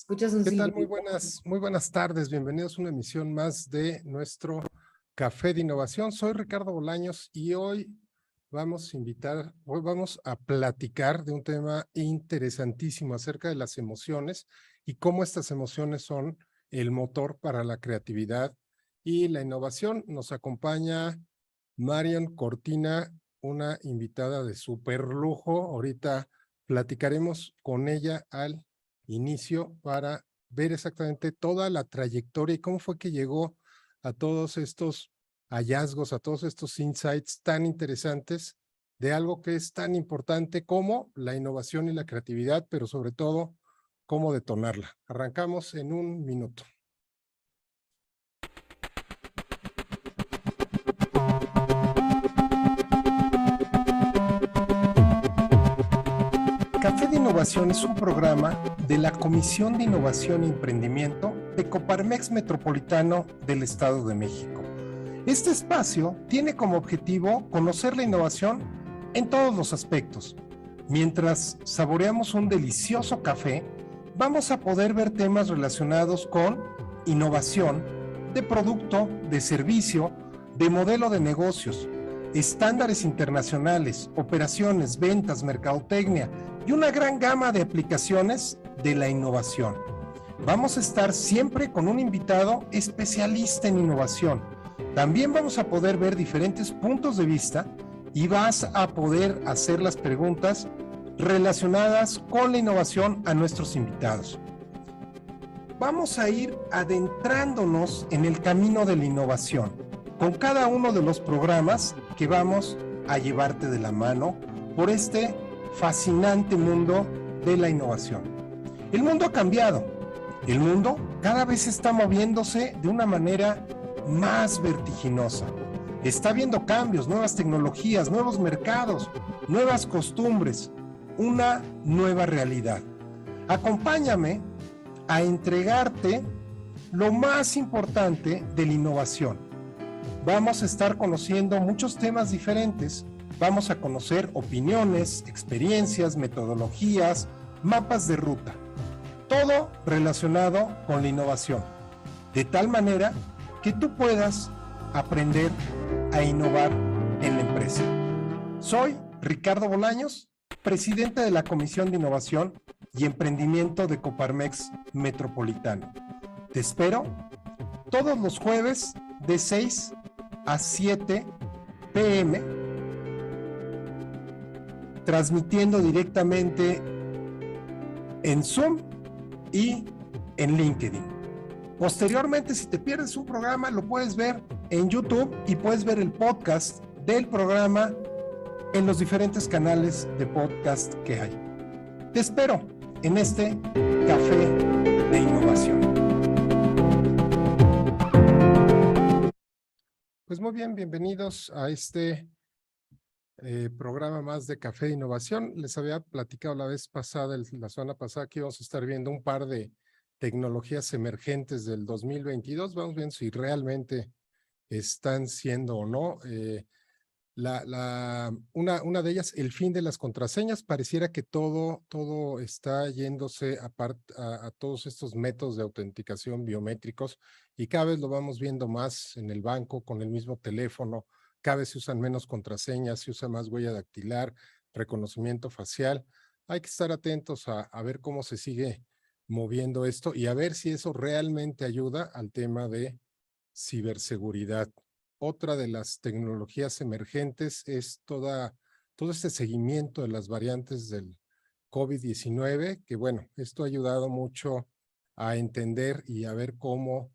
Escuchas un ¿Qué tal? silbido. Muy buenas tardes. Bienvenidos a una emisión más de nuestro Café de Innovación. Soy Ricardo Bolaños y hoy vamos a platicar de un tema interesantísimo acerca de las emociones y cómo estas emociones son el motor para la creatividad y la innovación. Nos acompaña Marion Cortina, una invitada de súper lujo. Ahorita platicaremos con ella al inicio para ver exactamente toda la trayectoria y cómo fue que llegó a todos estos hallazgos, a todos estos insights tan interesantes de algo que es tan importante como la innovación y la creatividad, pero sobre todo, cómo detonarla. Arrancamos en un minuto. Café de Innovación es un programa de la Comisión de Innovación e Emprendimiento de Coparmex Metropolitano del Estado de México. Este espacio tiene como objetivo conocer la innovación en todos los aspectos. Mientras saboreamos un delicioso café, vamos a poder ver temas relacionados con innovación, de producto, de servicio, de modelo de negocios, estándares internacionales, operaciones, ventas, mercadotecnia y una gran gama de aplicaciones de la innovación. Vamos a estar siempre con un invitado especialista en innovación. También vamos a poder ver diferentes puntos de vista y vas a poder hacer las preguntas relacionadas con la innovación a nuestros invitados. Vamos a ir adentrándonos en el camino de la innovación con cada uno de los programas que vamos a llevarte de la mano por este fascinante mundo de la innovación. El mundo ha cambiado. El mundo cada vez está moviéndose de una manera más vertiginosa. Está habiendo cambios, nuevas tecnologías, nuevos mercados, nuevas costumbres, una nueva realidad. Acompáñame a entregarte lo más importante de la innovación. Vamos a estar conociendo muchos temas diferentes. Vamos a conocer opiniones, experiencias, metodologías, mapas de ruta. Todo relacionado con la innovación, de tal manera que tú puedas aprender a innovar en la empresa. Soy Ricardo Bolaños, presidente de la Comisión de Innovación y Emprendimiento de Coparmex Metropolitano. Te espero todos los jueves de 6 a 7 p.m. transmitiendo directamente en Zoom y en LinkedIn. Posteriormente, si te pierdes un programa, lo puedes ver en YouTube y puedes ver el podcast del programa en los diferentes canales de podcast que hay. Te espero en este Café de Innovación. Pues muy bien, bienvenidos a este programa más de Café de Innovación. Les había platicado la semana pasada que íbamos a estar viendo un par de tecnologías emergentes del 2022. Vamos viendo si realmente están siendo o no. Una de ellas, el fin de las contraseñas. Pareciera que todo está yéndose a todos estos métodos de autenticación biométricos y cada vez lo vamos viendo más en el banco con el mismo teléfono. Cada vez se usan menos contraseñas, se usa más huella dactilar, reconocimiento facial. Hay que estar atentos a ver cómo se sigue moviendo esto y a ver si eso realmente ayuda al tema de ciberseguridad. Otra de las tecnologías emergentes es todo este seguimiento de las variantes del COVID-19, que bueno, esto ha ayudado mucho a entender y a ver cómo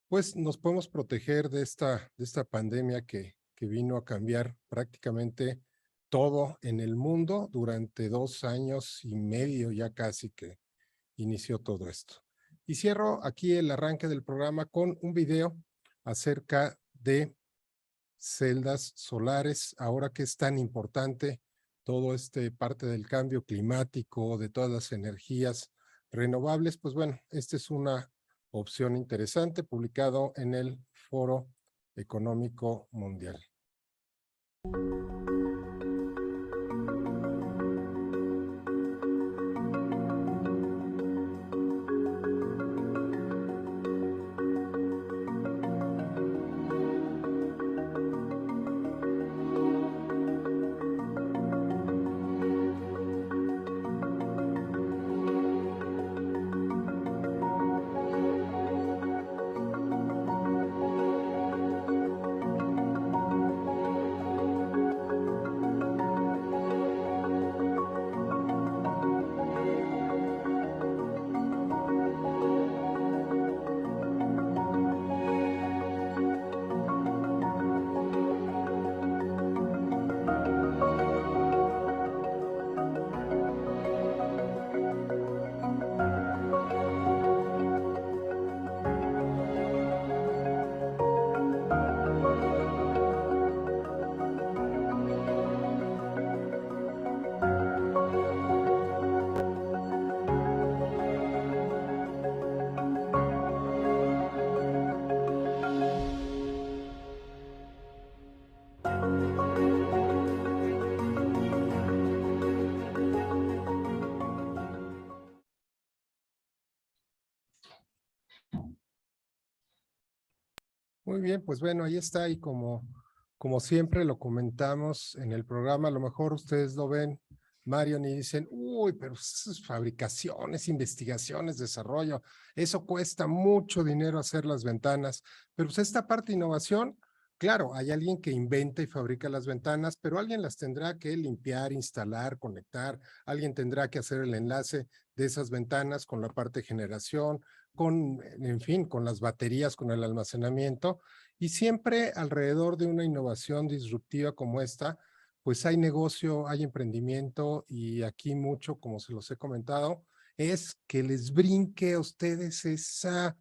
pues nos podemos proteger de esta pandemia que vino a cambiar prácticamente todo en el mundo durante 2 años y medio ya casi que inició todo esto. Y cierro aquí el arranque del programa con un video acerca de celdas solares, ahora que es tan importante todo parte del cambio climático, de todas las energías renovables, pues bueno, esta es una opción interesante publicado en el Foro Económico Mundial. Muy bien, pues bueno, ahí está y como siempre lo comentamos en el programa, a lo mejor ustedes lo ven, Marion, y dicen, uy, pero eso es fabricaciones, investigaciones, desarrollo, eso cuesta mucho dinero hacer las ventanas, pero pues esta parte de innovación, claro, hay alguien que inventa y fabrica las ventanas, pero alguien las tendrá que limpiar, instalar, conectar, alguien tendrá que hacer el enlace de esas ventanas con la parte de generación, en fin, con las baterías, con el almacenamiento, y siempre alrededor de una innovación disruptiva como esta, pues hay negocio, hay emprendimiento, y aquí mucho, como se los he comentado, es que les brinque a ustedes esa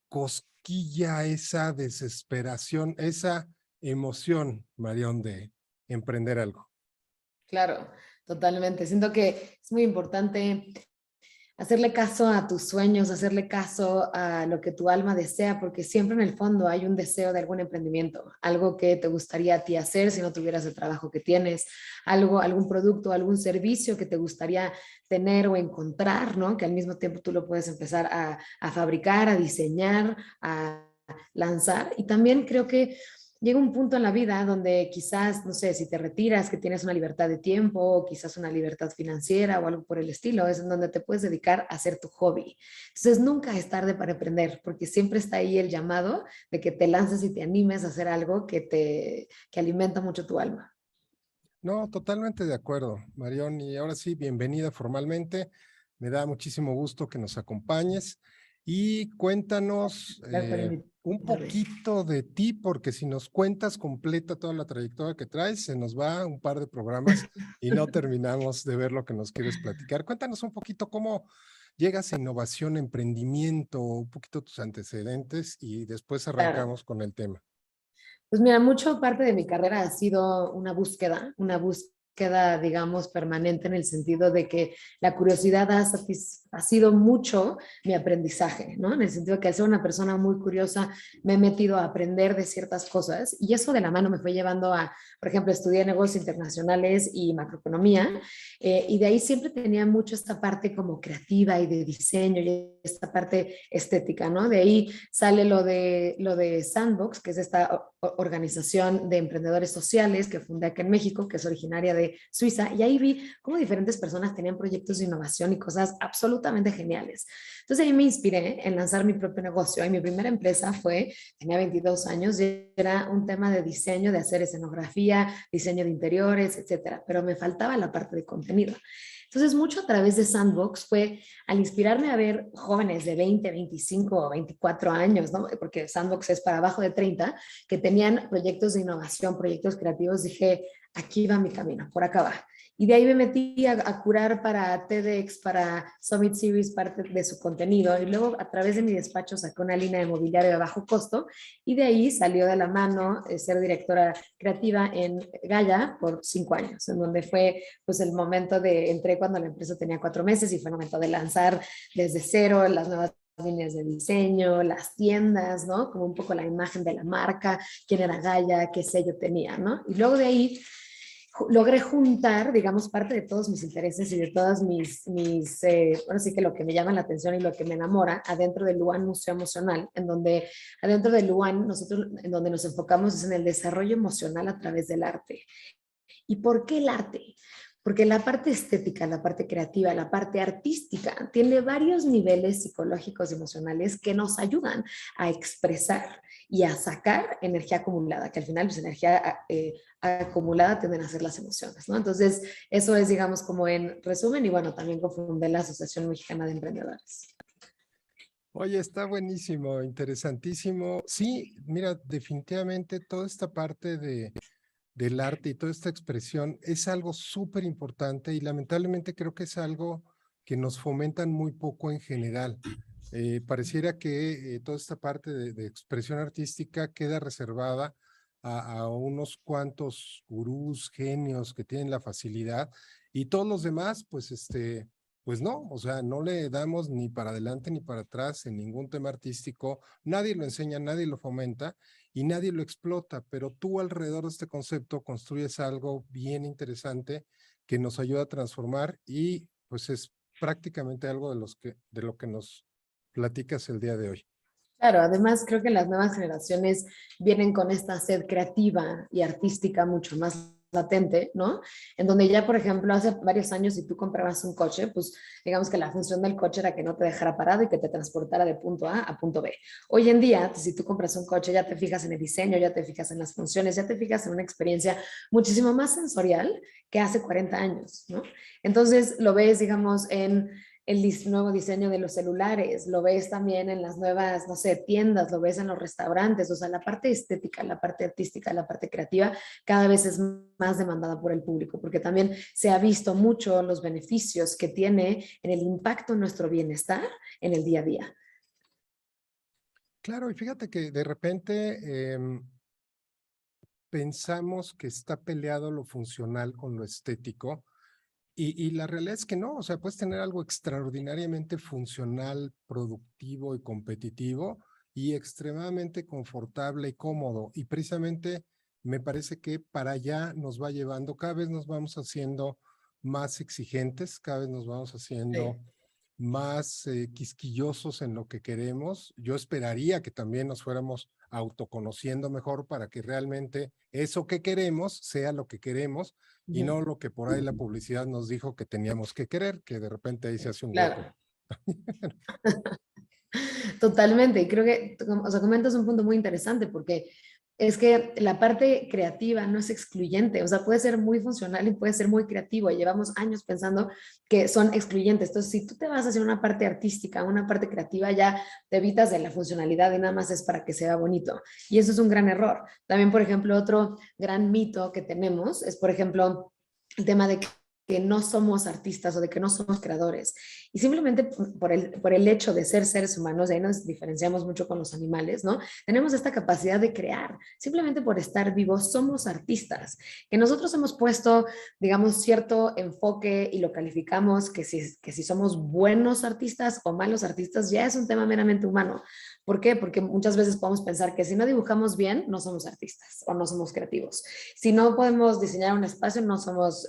cosquilla, esa desesperación, esa emoción, Marión, de emprender algo. Claro, totalmente. Siento que es muy importante hacerle caso a tus sueños, hacerle caso a lo que tu alma desea, porque siempre en el fondo hay un deseo de algún emprendimiento, algo que te gustaría a ti hacer si no tuvieras el trabajo que tienes, algo, algún producto, algún servicio que te gustaría tener o encontrar, ¿no? Que al mismo tiempo tú lo puedes empezar a fabricar, a diseñar, a lanzar. Y también creo que llega un punto en la vida donde quizás, no sé, si te retiras, que tienes una libertad de tiempo, o quizás una libertad financiera o algo por el estilo, es en donde te puedes dedicar a hacer tu hobby. Entonces, nunca es tarde para emprender, porque siempre está ahí el llamado de que te lances y te animes a hacer algo que alimenta mucho tu alma. No, totalmente de acuerdo, Marión. Y ahora sí, bienvenida formalmente. Me da muchísimo gusto que nos acompañes y cuéntanos Gracias por un invitarme. poquito de ti, porque si nos cuentas completa toda la trayectoria que traes, se nos va un par de programas y no terminamos de ver lo que nos quieres platicar. Cuéntanos un poquito cómo llegas a innovación, emprendimiento, un poquito tus antecedentes y después Claro. arrancamos con el tema. Pues mira, mucho parte de mi carrera ha sido una búsqueda, digamos, permanente en el sentido de que la curiosidad ha sido mucho mi aprendizaje, ¿no? En el sentido de que al ser una persona muy curiosa me he metido a aprender de ciertas cosas y eso de la mano me fue llevando a, por ejemplo, estudiar negocios internacionales y macroeconomía y de ahí siempre tenía mucho esta parte como creativa y de diseño y esta parte estética, ¿no? De ahí sale lo de Sandbox, que es esta organización de emprendedores sociales que fundé acá en México, que es originaria de Suiza, y ahí vi cómo diferentes personas tenían proyectos de innovación y cosas absolutamente geniales. Entonces ahí me inspiré en lanzar mi propio negocio y mi primera empresa tenía 22 años y era un tema de diseño, de hacer escenografía, diseño de interiores, etcétera, pero me faltaba la parte de contenido. Entonces, mucho a través de Sandbox fue al inspirarme a ver jóvenes de 20, 25 o 24 años, ¿no? Porque Sandbox es para abajo de 30, que tenían proyectos de innovación, proyectos creativos, dije, aquí va mi camino, por acá va. Y de ahí me metí a curar para TEDx, para Summit Series, parte de su contenido. Y luego a través de mi despacho saqué una línea de mobiliario de bajo costo y de ahí salió de la mano ser directora creativa en Gaia por 5 años, en donde fue pues el momento entré cuando la empresa tenía 4 meses y fue el momento de lanzar desde cero las nuevas líneas de diseño, las tiendas, ¿no? Como un poco la imagen de la marca, quién era Gaia, qué sello tenía, ¿no? Y luego de ahí logré juntar, digamos, parte de todos mis intereses y de todas ahora sí que lo que me llama la atención y lo que me enamora, adentro del Luan Museo Emocional, en donde adentro del Luan, nosotros, en donde nos enfocamos es en el desarrollo emocional a través del arte. ¿Y por qué el arte? Porque la parte estética, la parte creativa, la parte artística tiene varios niveles psicológicos y emocionales que nos ayudan a expresar y a sacar energía acumulada, que al final pues energía acumulada tienden a ser las emociones, ¿no? Entonces, eso es, digamos, como en resumen, y bueno, también cofundé la Asociación Mexicana de Emprendedores. Oye, está buenísimo, interesantísimo. Sí, mira, definitivamente toda esta parte del arte y toda esta expresión es algo súper importante y lamentablemente creo que es algo que nos fomentan muy poco en general. Pareciera que toda esta parte de expresión artística queda reservada a unos cuantos gurús, genios que tienen la facilidad y todos los demás, pues no, o sea, no le damos ni para adelante ni para atrás en ningún tema artístico, nadie lo enseña, nadie lo fomenta y nadie lo explota, pero tú alrededor de este concepto construyes algo bien interesante que nos ayuda a transformar y pues es prácticamente algo de lo que nos platicas el día de hoy. Claro, además creo que las nuevas generaciones vienen con esta sed creativa y artística mucho más latente, ¿no? En donde ya, por ejemplo, hace varios años, si tú comprabas un coche, pues digamos que la función del coche era que no te dejara parado y que te transportara de punto A a punto B. Hoy en día, si tú compras un coche, ya te fijas en el diseño, ya te fijas en las funciones, ya te fijas en una experiencia muchísimo más sensorial que hace 40 años, ¿no? Entonces lo ves, digamos, en el nuevo diseño de los celulares, lo ves también en las nuevas, no sé, tiendas, lo ves en los restaurantes, o sea, la parte estética, la parte artística, la parte creativa, cada vez es más demandada por el público, porque también se ha visto mucho los beneficios que tiene en el impacto en nuestro bienestar en el día a día. Claro, y fíjate que de repente pensamos que está peleado lo funcional con lo estético. Y la realidad es que no, o sea, puedes tener algo extraordinariamente funcional, productivo y competitivo y extremadamente confortable y cómodo. Y precisamente me parece que para allá nos va llevando, cada vez nos vamos haciendo más exigentes, cada vez nos vamos haciendo Sí. más quisquillosos en lo que queremos. Yo esperaría que también nos fuéramos autoconociendo mejor para que realmente eso que queremos sea lo que queremos y no lo que por ahí la publicidad nos dijo que teníamos que querer, que de repente ahí se hace un hueco. Claro. Totalmente, y creo que, o sea, comentas un punto muy interesante porque es que la parte creativa no es excluyente, o sea, puede ser muy funcional y puede ser muy creativo, y llevamos años pensando que son excluyentes. Entonces, si tú te vas hacia una parte artística, una parte creativa, ya te evitas de la funcionalidad y nada más es para que sea bonito. Y eso es un gran error. También, por ejemplo, otro gran mito que tenemos es, por ejemplo, el tema de que no somos artistas o de que no somos creadores. Y simplemente por el hecho de ser seres humanos, de ahí nos diferenciamos mucho con los animales, ¿no? Tenemos esta capacidad de crear. Simplemente por estar vivos somos artistas. Que nosotros hemos puesto, digamos, cierto enfoque y lo calificamos que si somos buenos artistas o malos artistas ya es un tema meramente humano. ¿Por qué? Porque muchas veces podemos pensar que si no dibujamos bien, no somos artistas o no somos creativos. Si no podemos diseñar un espacio, no somos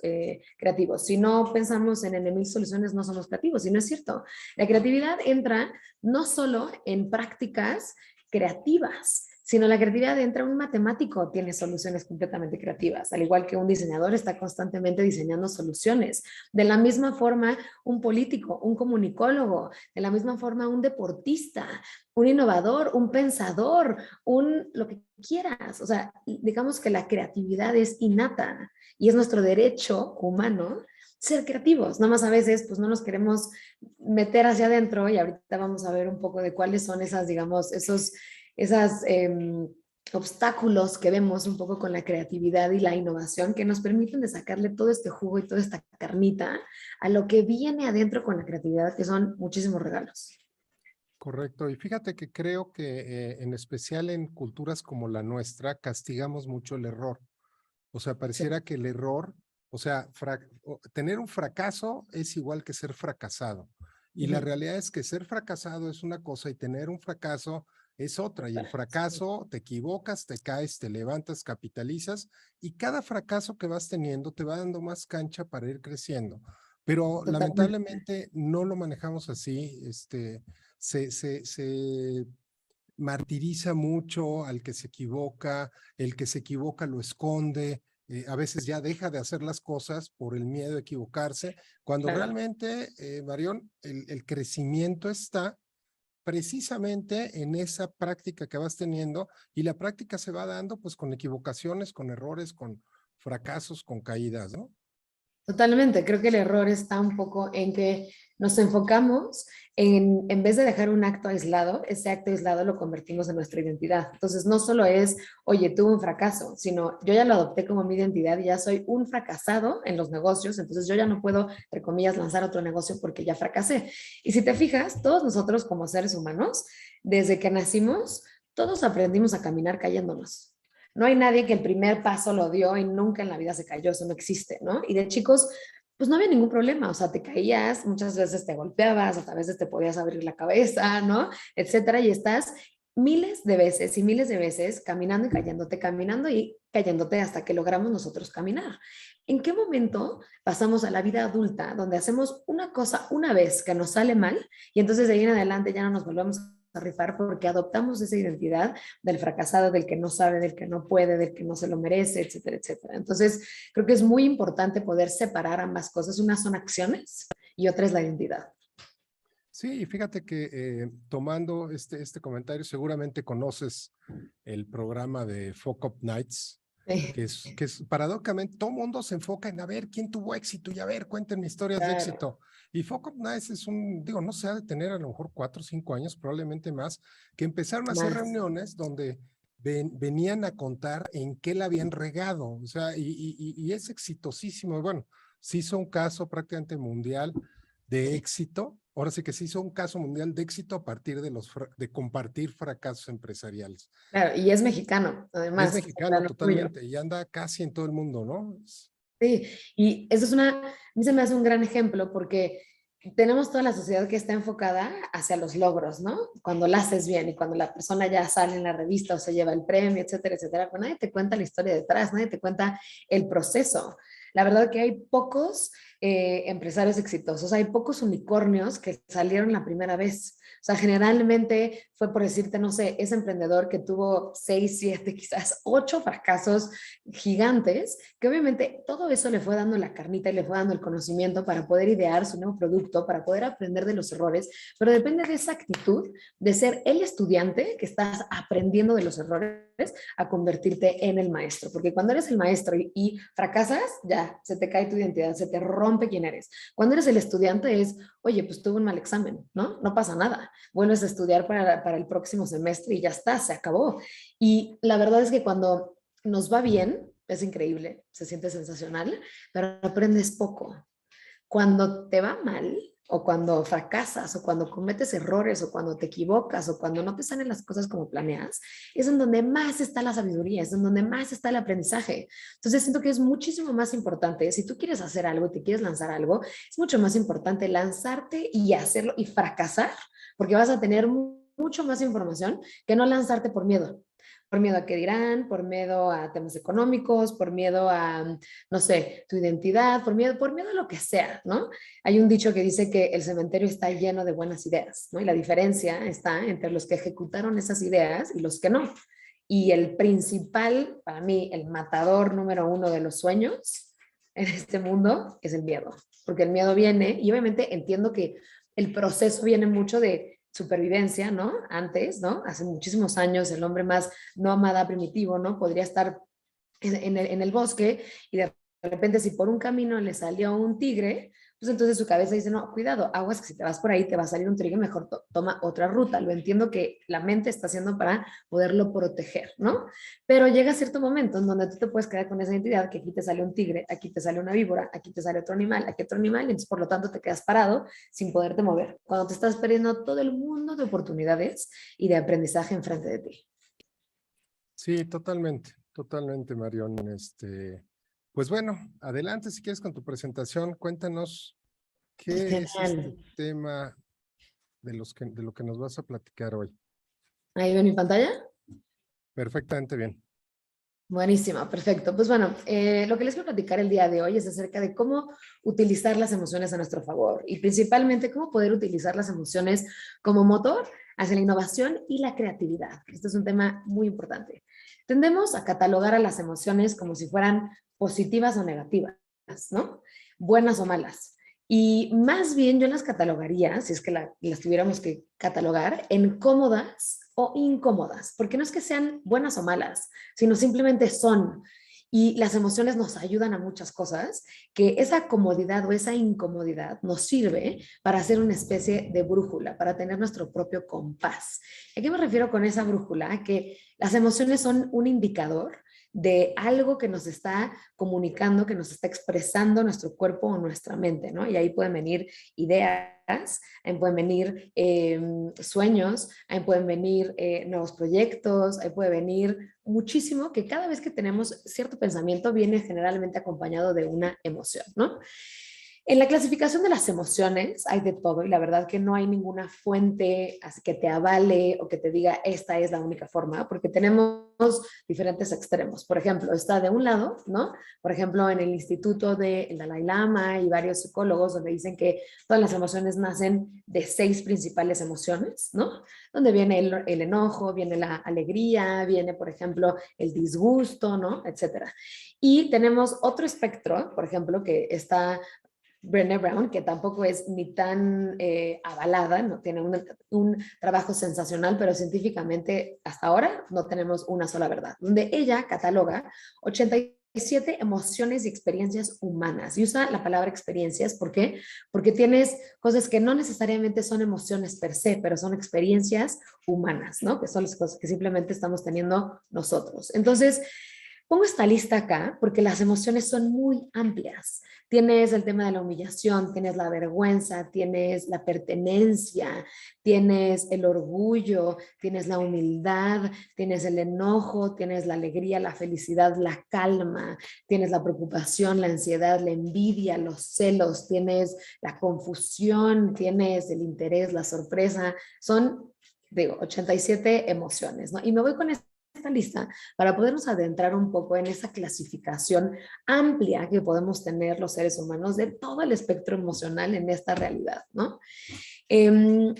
creativos. Si no pensamos en mil soluciones, no somos creativos. Y no es cierto. La creatividad entra no solo en prácticas creativas, sino la creatividad entra un matemático, tiene soluciones completamente creativas, al igual que un diseñador está constantemente diseñando soluciones. De la misma forma, un político, un comunicólogo, de la misma forma, un deportista, un innovador, un pensador, lo que quieras. O sea, digamos que la creatividad es innata y es nuestro derecho humano ser creativos. Nada más a veces pues no nos queremos meter hacia adentro y ahorita vamos a ver un poco de cuáles son esas, digamos, esas obstáculos que vemos un poco con la creatividad y la innovación que nos permiten de sacarle todo este jugo y toda esta carnita a lo que viene adentro con la creatividad, que son muchísimos regalos. Correcto. Y fíjate que creo que en especial en culturas como la nuestra, castigamos mucho el error. O sea, Sí, pareciera que el error, o sea, tener un fracaso es igual que ser fracasado. Y la ujú, realidad es que ser fracasado es una cosa y tener un fracaso es otra. Y el sí, fracaso, te equivocas, te caes, te levantas, capitalizas y cada fracaso que vas teniendo te va dando más cancha para ir creciendo. Pero totalmente. lamentablemente no lo manejamos así. Se martiriza mucho al que se equivoca, el que se equivoca lo esconde, a veces ya deja de hacer las cosas por el miedo a equivocarse, cuando Claro. realmente, Marión, el crecimiento está precisamente en esa práctica que vas teniendo y la práctica se va dando pues con equivocaciones, con errores, con fracasos, con caídas, ¿no? Totalmente, creo que el error está un poco en que nos enfocamos en vez de dejar un acto aislado, ese acto aislado lo convertimos en nuestra identidad. Entonces, no solo es, oye, tuve un fracaso, sino yo ya lo adopté como mi identidad y ya soy un fracasado en los negocios, entonces yo ya no puedo, entre comillas, lanzar otro negocio porque ya fracasé. Y si te fijas, todos nosotros como seres humanos, desde que nacimos, todos aprendimos a caminar cayéndonos. No hay nadie que el primer paso lo dio y nunca en la vida se cayó, eso no existe, ¿no? Y de chicos, pues no había ningún problema, o sea, te caías, muchas veces te golpeabas, hasta a veces te podías abrir la cabeza, ¿no? Etcétera, y estás miles de veces y miles de veces caminando y cayéndote hasta que logramos nosotros caminar. ¿En qué momento pasamos a la vida adulta donde hacemos una cosa una vez que nos sale mal y entonces de ahí en adelante ya no nos volvemos a rifar porque adoptamos esa identidad del fracasado, del que no sabe, del que no puede, del que no se lo merece, etcétera, etcétera. Entonces, creo que es muy importante poder separar ambas cosas. Una son acciones y otra es la identidad. Sí, fíjate que tomando este comentario, seguramente conoces el programa de Fuck Up Nights, Sí, que es paradójicamente, todo el mundo se enfoca en a ver quién tuvo éxito y a ver, cuéntenme historias de claro. éxito. Y Fuck Up Nights es digo, no se ha de tener a lo mejor 4 o 5 años, probablemente más, que empezaron a hacer Más. reuniones donde venían a contar en qué la habían regado, o sea, y es exitosísimo. Bueno, se hizo un caso prácticamente mundial de éxito. Ahora sí que se hizo un caso mundial de éxito a partir de compartir fracasos empresariales. Claro, y es mexicano, Y es además. Es mexicano gran orgullo. totalmente, y anda casi en todo el mundo, ¿no? Sí, y eso es a mí se me hace un gran ejemplo porque tenemos toda la sociedad que está enfocada hacia los logros, ¿no? Cuando la haces bien y cuando la persona ya sale en la revista o se lleva el premio, etcétera, etcétera, pues nadie te cuenta la historia detrás, nadie te cuenta el proceso. La verdad que hay pocos empresarios exitosos, hay pocos unicornios que salieron la primera vez. O sea, generalmente fue por decirte, no sé, ese emprendedor que tuvo 6, 7, quizás 8 fracasos gigantes, que obviamente todo eso le fue dando la carnita y le fue dando el conocimiento para poder idear su nuevo producto, para poder aprender de los errores, pero depende de esa actitud de ser el estudiante que estás aprendiendo de los errores a convertirte en el maestro, porque cuando eres el maestro y fracasas, ya se te cae tu identidad, se te rompe quién eres. Cuando eres el estudiante es, oye, pues tuve un mal examen, ¿no? No pasa nada, vuelves a estudiar para el próximo semestre y ya está, se acabó. Y la verdad es que cuando nos va bien, es increíble, se siente sensacional, pero aprendes poco. Cuando te va mal, o cuando fracasas, o cuando cometes errores, o cuando te equivocas, o cuando no te salen las cosas como planeas, es en donde más está la sabiduría, es en donde más está el aprendizaje. Entonces siento que es muchísimo más importante, si tú quieres hacer algo y te quieres lanzar algo, es mucho más importante lanzarte y hacerlo y fracasar, porque vas a tener mucho más información que no lanzarte por miedo a qué dirán, por miedo a temas económicos, por miedo a, no sé, tu identidad, por miedo a lo que sea, ¿no? Hay un dicho que dice que el cementerio está lleno de buenas ideas, ¿no? Y la diferencia está entre los que ejecutaron esas ideas y los que no. Y el principal, para mí, el matador número uno de los sueños en este mundo es el miedo, porque el miedo viene, y obviamente entiendo que el proceso viene mucho de supervivencia, ¿no? Antes, ¿no? Hace muchísimos años, el hombre más nómada, primitivo, ¿no? Podría estar en el bosque y de repente si por un camino le salió un tigre, pues entonces su cabeza dice, no, cuidado, aguas que si te vas por ahí te va a salir un tigre, mejor toma otra ruta. Lo entiendo que la mente está haciendo para poderlo proteger, ¿no? Pero llega cierto momento en donde tú te puedes quedar con esa identidad que aquí te sale un tigre, aquí te sale una víbora, aquí te sale otro animal, aquí otro animal, y entonces por lo tanto te quedas parado sin poderte mover, cuando te estás perdiendo todo el mundo de oportunidades y de aprendizaje enfrente de ti. Sí, totalmente, totalmente, Marión. Pues bueno, adelante si quieres con tu presentación, cuéntanos qué es este Genial. tema de lo que nos vas a platicar hoy. Ahí ven mi pantalla. Perfectamente bien. Buenísimo, perfecto. Pues bueno, lo que les quiero platicar el día de hoy es acerca de cómo utilizar las emociones a nuestro favor y principalmente cómo poder utilizar las emociones como motor hacia la innovación y la creatividad. Este es un tema muy importante. Tendemos a catalogar a las emociones como si fueran positivas o negativas, ¿no? Buenas o malas. Y más bien yo las catalogaría, si es que las tuviéramos que catalogar, en cómodas o incómodas, porque no es que sean buenas o malas, sino simplemente son. Y las emociones nos ayudan a muchas cosas, que esa comodidad o esa incomodidad nos sirve para hacer una especie de brújula, para tener nuestro propio compás. ¿A qué me refiero con esa brújula? Que las emociones son un indicador de algo que nos está comunicando, que nos está expresando nuestro cuerpo o nuestra mente, ¿no? Y ahí pueden venir ideas, ahí pueden venir sueños, ahí pueden venir nuevos proyectos, ahí puede venir muchísimo, que cada vez que tenemos cierto pensamiento viene generalmente acompañado de una emoción, ¿no? En la clasificación de las emociones hay de todo y la verdad que no hay ninguna fuente así que te avale o que te diga esta es la única forma, porque tenemos diferentes extremos. Por ejemplo, está de un lado, ¿no? Por ejemplo, en el Instituto del Dalai Lama y varios psicólogos donde dicen que todas las emociones nacen de 6 principales emociones, ¿no? Donde viene el enojo, viene la alegría, viene, por ejemplo, el disgusto, ¿no? Etcétera. Y tenemos otro espectro, por ejemplo, que está Brené Brown, que tampoco es ni tan avalada, no tiene un trabajo sensacional, pero científicamente hasta ahora no tenemos una sola verdad, donde ella cataloga 87 emociones y experiencias humanas. Y usa la palabra experiencias, ¿por qué? Porque tienes cosas que no necesariamente son emociones per se, pero son experiencias humanas, ¿no? Que son las cosas que simplemente estamos teniendo nosotros. Entonces, pongo esta lista acá porque las emociones son muy amplias. Tienes el tema de la humillación, tienes la vergüenza, tienes la pertenencia, tienes el orgullo, tienes la humildad, tienes el enojo, tienes la alegría, la felicidad, la calma, tienes la preocupación, la ansiedad, la envidia, los celos, tienes la confusión, tienes el interés, la sorpresa. Son, digo, 87 emociones, ¿no? Y me voy con esta lista para podernos adentrar un poco en esa clasificación amplia que podemos tener los seres humanos de todo el espectro emocional en esta realidad, ¿no? Eh,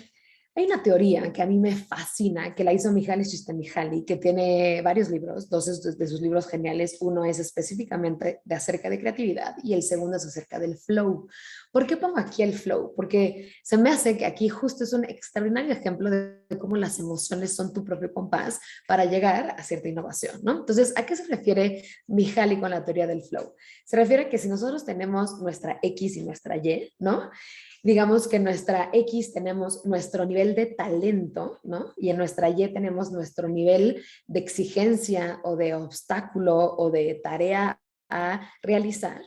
Hay una teoría que a mí me fascina, que la hizo Mihaly Csikszentmihalyi, que tiene varios libros, dos de sus libros geniales. Uno es específicamente de acerca de creatividad y el segundo es acerca del flow. ¿Por qué pongo aquí el flow? Porque se me hace que aquí justo es un extraordinario ejemplo de cómo las emociones son tu propio compás para llegar a cierta innovación, ¿no? Entonces, ¿a qué se refiere Mihaly con la teoría del flow? Se refiere a que si nosotros tenemos nuestra X y nuestra Y, ¿no? Digamos que en nuestra X tenemos nuestro nivel de talento, ¿no? Y en nuestra Y tenemos nuestro nivel de exigencia o de obstáculo o de tarea a realizar.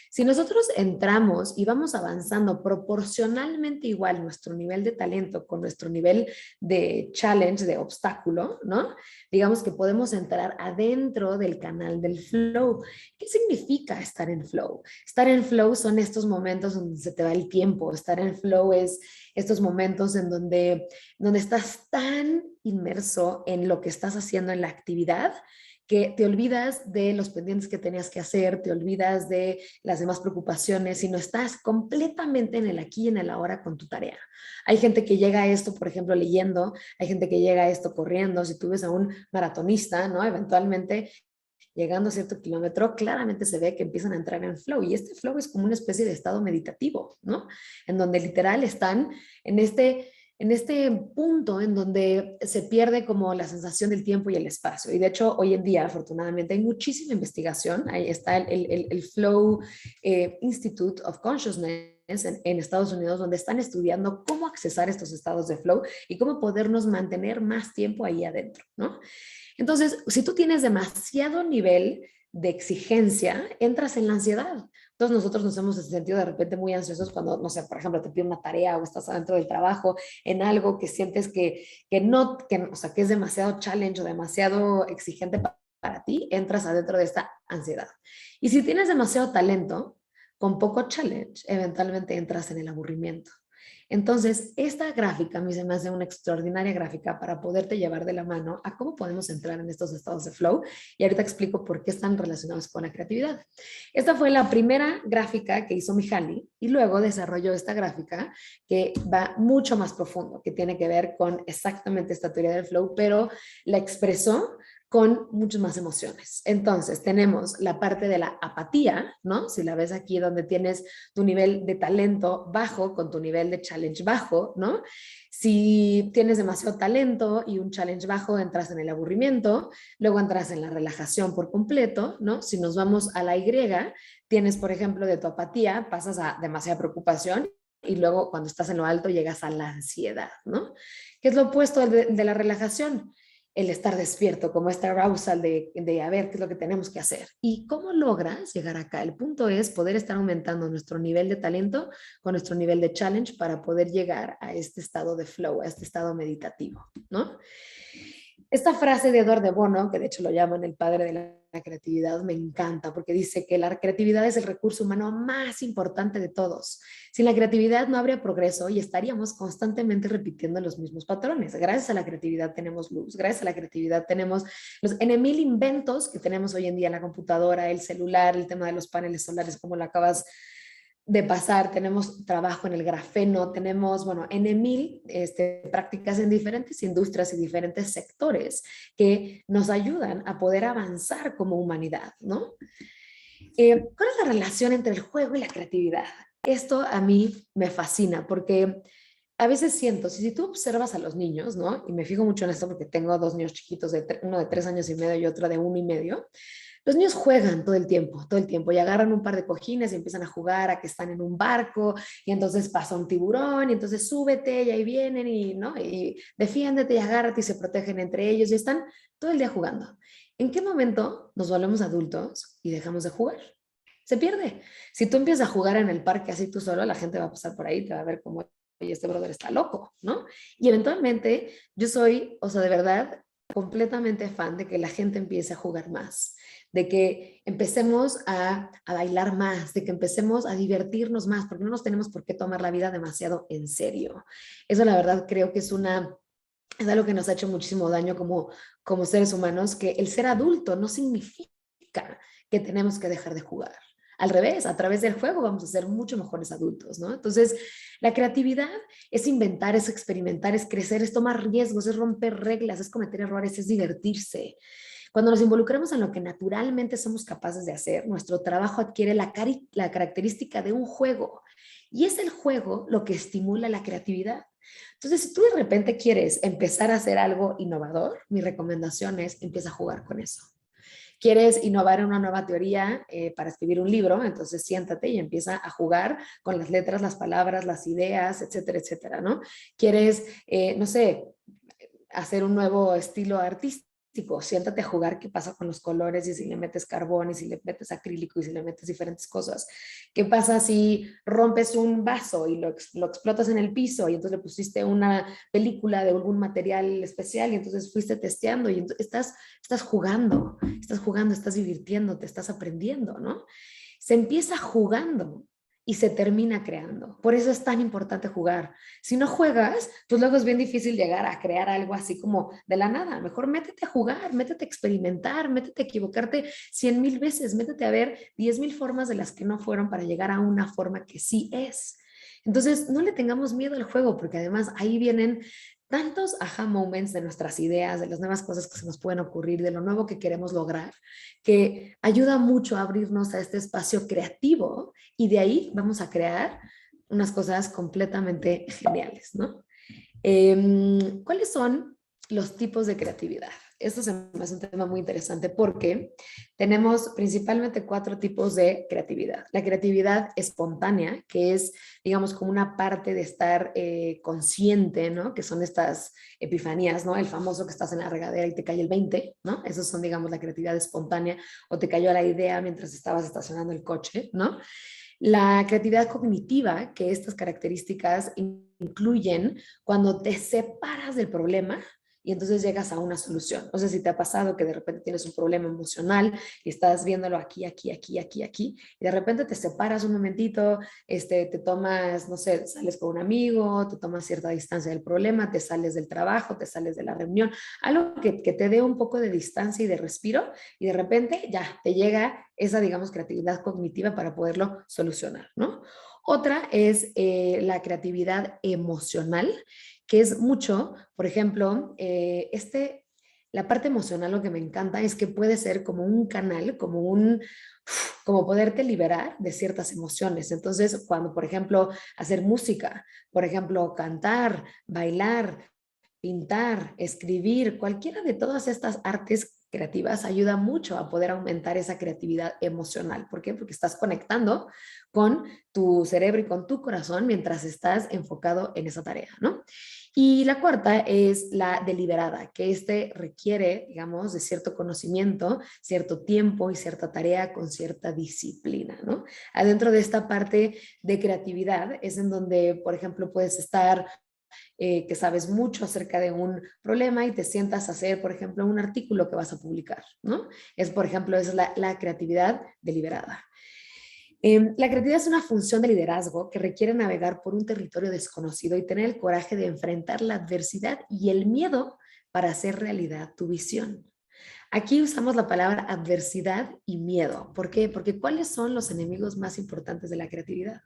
Si nosotros entramos y vamos avanzando proporcionalmente igual nuestro nivel de talento con nuestro nivel de challenge, de obstáculo, ¿no? Digamos que podemos entrar adentro del canal del flow. ¿Qué significa estar en flow? Estar en flow son estos momentos donde se te va el tiempo. Estar en flow es estos momentos en donde estás tan inmerso en lo que estás haciendo en la actividad que te olvidas de los pendientes que tenías que hacer, te olvidas de las demás preocupaciones, sino estás completamente en el aquí y en el ahora con tu tarea. Hay gente que llega a esto, por ejemplo, leyendo, hay gente que llega a esto corriendo. Si tú ves a un maratonista, ¿no? Eventualmente llegando a cierto kilómetro, claramente se ve que empiezan a entrar en flow. Y este flow es como una especie de estado meditativo, ¿no? En donde literal están en este punto en donde se pierde como la sensación del tiempo y el espacio. Y de hecho, hoy en día, afortunadamente, hay muchísima investigación. Ahí está el Flow Institute of Consciousness en Estados Unidos, donde están estudiando cómo accesar estos estados de flow y cómo podernos mantener más tiempo ahí adentro, ¿no? Entonces, si tú tienes demasiado nivel de exigencia, entras en la ansiedad. Todos nosotros nos hemos sentido de repente muy ansiosos cuando, no sé, por ejemplo, te piden una tarea o estás adentro del trabajo en algo que sientes o sea, que es demasiado challenge o demasiado exigente para ti, entras adentro de esta ansiedad. Y si tienes demasiado talento, con poco challenge, eventualmente entras en el aburrimiento. Entonces, esta gráfica a mí se me hace una extraordinaria gráfica para poderte llevar de la mano a cómo podemos entrar en estos estados de flow. Y ahorita explico por qué están relacionados con la creatividad. Esta fue la primera gráfica que hizo Mihaly y luego desarrolló esta gráfica que va mucho más profundo, que tiene que ver con exactamente esta teoría del flow, pero la expresó con muchas más emociones. Entonces, tenemos la parte de la apatía, ¿no? Si la ves aquí donde tienes tu nivel de talento bajo con tu nivel de challenge bajo, ¿no? Si tienes demasiado talento y un challenge bajo, entras en el aburrimiento, luego entras en la relajación por completo, ¿no? Si nos vamos a la Y, tienes, por ejemplo, de tu apatía, pasas a demasiada preocupación y luego cuando estás en lo alto llegas a la ansiedad, ¿no? ¿Qué es lo opuesto de la relajación? El estar despierto, como este arousal de a ver qué es lo que tenemos que hacer. ¿Y cómo logras llegar acá? El punto es poder estar aumentando nuestro nivel de talento con nuestro nivel de challenge para poder llegar a este estado de flow, a este estado meditativo, ¿no? Esta frase de Eduardo de Bono, que de hecho lo llaman el padre de la la creatividad me encanta porque dice que la creatividad es el recurso humano más importante de todos. Sin la creatividad no habría progreso y estaríamos constantemente repitiendo los mismos patrones. Gracias a la creatividad tenemos luz, gracias a la creatividad tenemos los N mil inventos que tenemos hoy en día, la computadora, el celular, el tema de los paneles solares, como lo acabas de pasar, tenemos trabajo en el grafeno, tenemos, bueno, N mil prácticas en diferentes industrias y diferentes sectores que nos ayudan a poder avanzar como humanidad, ¿no? ¿Cuál es la relación entre el juego y la creatividad? Esto a mí me fascina porque a veces siento, si tú observas a los niños, ¿no? Y me fijo mucho en esto porque tengo dos niños chiquitos, uno de 3 años y medio y otro de 1 y medio. Los niños juegan todo el tiempo, y agarran un par de cojines y empiezan a jugar a que están en un barco y entonces pasa un tiburón y entonces súbete y ahí vienen y, ¿no? Y defiéndete y agárrate y se protegen entre ellos y están todo el día jugando. ¿En qué momento nos volvemos adultos y dejamos de jugar? Se pierde. Si tú empiezas a jugar en el parque así tú solo, la gente va a pasar por ahí y te va a ver como, oye, este brother está loco, ¿no? Y eventualmente yo soy, o sea, de verdad, completamente fan de que la gente empiece a jugar más, de que empecemos a bailar más, de que empecemos a divertirnos más, porque no nos tenemos por qué tomar la vida demasiado en serio. Eso la verdad creo que es algo que nos ha hecho muchísimo daño como seres humanos, que el ser adulto no significa que tenemos que dejar de jugar. Al revés, a través del juego vamos a ser mucho mejores adultos, ¿no? Entonces, la creatividad es inventar, es experimentar, es crecer, es tomar riesgos, es romper reglas, es cometer errores, es divertirse. Cuando nos involucramos en lo que naturalmente somos capaces de hacer, nuestro trabajo adquiere la característica de un juego. Y es el juego lo que estimula la creatividad. Entonces, si tú de repente quieres empezar a hacer algo innovador, mi recomendación es empieza a jugar con eso. ¿Quieres innovar en una nueva teoría para escribir un libro? Entonces siéntate y empieza a jugar con las letras, las palabras, las ideas, etcétera, etcétera, ¿no? ¿Quieres, no sé, hacer un nuevo estilo artístico? Siéntate a jugar qué pasa con los colores y si le metes carbón y si le metes acrílico y si le metes diferentes cosas. ¿Qué pasa si rompes un vaso y lo explotas en el piso y entonces le pusiste una película de algún material especial y entonces fuiste testeando y estás jugando, estás divirtiéndote, estás aprendiendo, ¿no? Se empieza jugando y se termina creando. Por eso es tan importante jugar. Si no juegas, pues luego es bien difícil llegar a crear algo así como de la nada. Mejor métete a jugar, métete a experimentar, métete a equivocarte 100,000 veces, métete a ver 10,000 formas de las que no fueron para llegar a una forma que sí es. Entonces, no le tengamos miedo al juego, porque además ahí vienen tantos aha moments de nuestras ideas, de las nuevas cosas que se nos pueden ocurrir, de lo nuevo que queremos lograr, que ayuda mucho a abrirnos a este espacio creativo y de ahí vamos a crear unas cosas completamente geniales, ¿no? ¿Cuáles son los tipos de creatividad? Esto se me hace un tema muy interesante porque tenemos principalmente 4 tipos de creatividad. La creatividad espontánea, que es, digamos, como una parte de estar consciente, ¿no? Que son estas epifanías, ¿no? El famoso que estás en la regadera y te cae el 20, ¿no? Esos son, digamos, la creatividad espontánea, o te cayó la idea mientras estabas estacionando el coche, ¿no? La creatividad cognitiva, que estas características incluyen cuando te separas del problema y entonces llegas a una solución. No sé si te ha pasado que de repente tienes un problema emocional y estás viéndolo aquí, aquí, aquí, aquí, aquí, y de repente te separas un momentito, te tomas, no sé, sales con un amigo, te tomas cierta distancia del problema, te sales del trabajo, te sales de la reunión, algo que te dé un poco de distancia y de respiro, y de repente ya te llega esa, digamos, creatividad cognitiva para poderlo solucionar, ¿no? Otra es la creatividad emocional, que es mucho, por ejemplo, la parte emocional lo que me encanta es que puede ser como un canal, como poderte liberar de ciertas emociones. Entonces, cuando, por ejemplo, hacer música, por ejemplo, cantar, bailar, pintar, escribir, cualquiera de todas estas artes creativas ayuda mucho a poder aumentar esa creatividad emocional. ¿Por qué? Porque estás conectando con tu cerebro y con tu corazón mientras estás enfocado en esa tarea, ¿no? Y la cuarta es la deliberada, que requiere, digamos, de cierto conocimiento, cierto tiempo y cierta tarea con cierta disciplina, ¿no? Adentro de esta parte de creatividad es en donde, por ejemplo, puedes estar que sabes mucho acerca de un problema y te sientas a hacer, por ejemplo, un artículo que vas a publicar, ¿no? Por ejemplo, es la creatividad deliberada. La creatividad es una función de liderazgo que requiere navegar por un territorio desconocido y tener el coraje de enfrentar la adversidad y el miedo para hacer realidad tu visión. Aquí usamos la palabra adversidad y miedo. ¿Por qué? Porque ¿cuáles son los enemigos más importantes de la creatividad?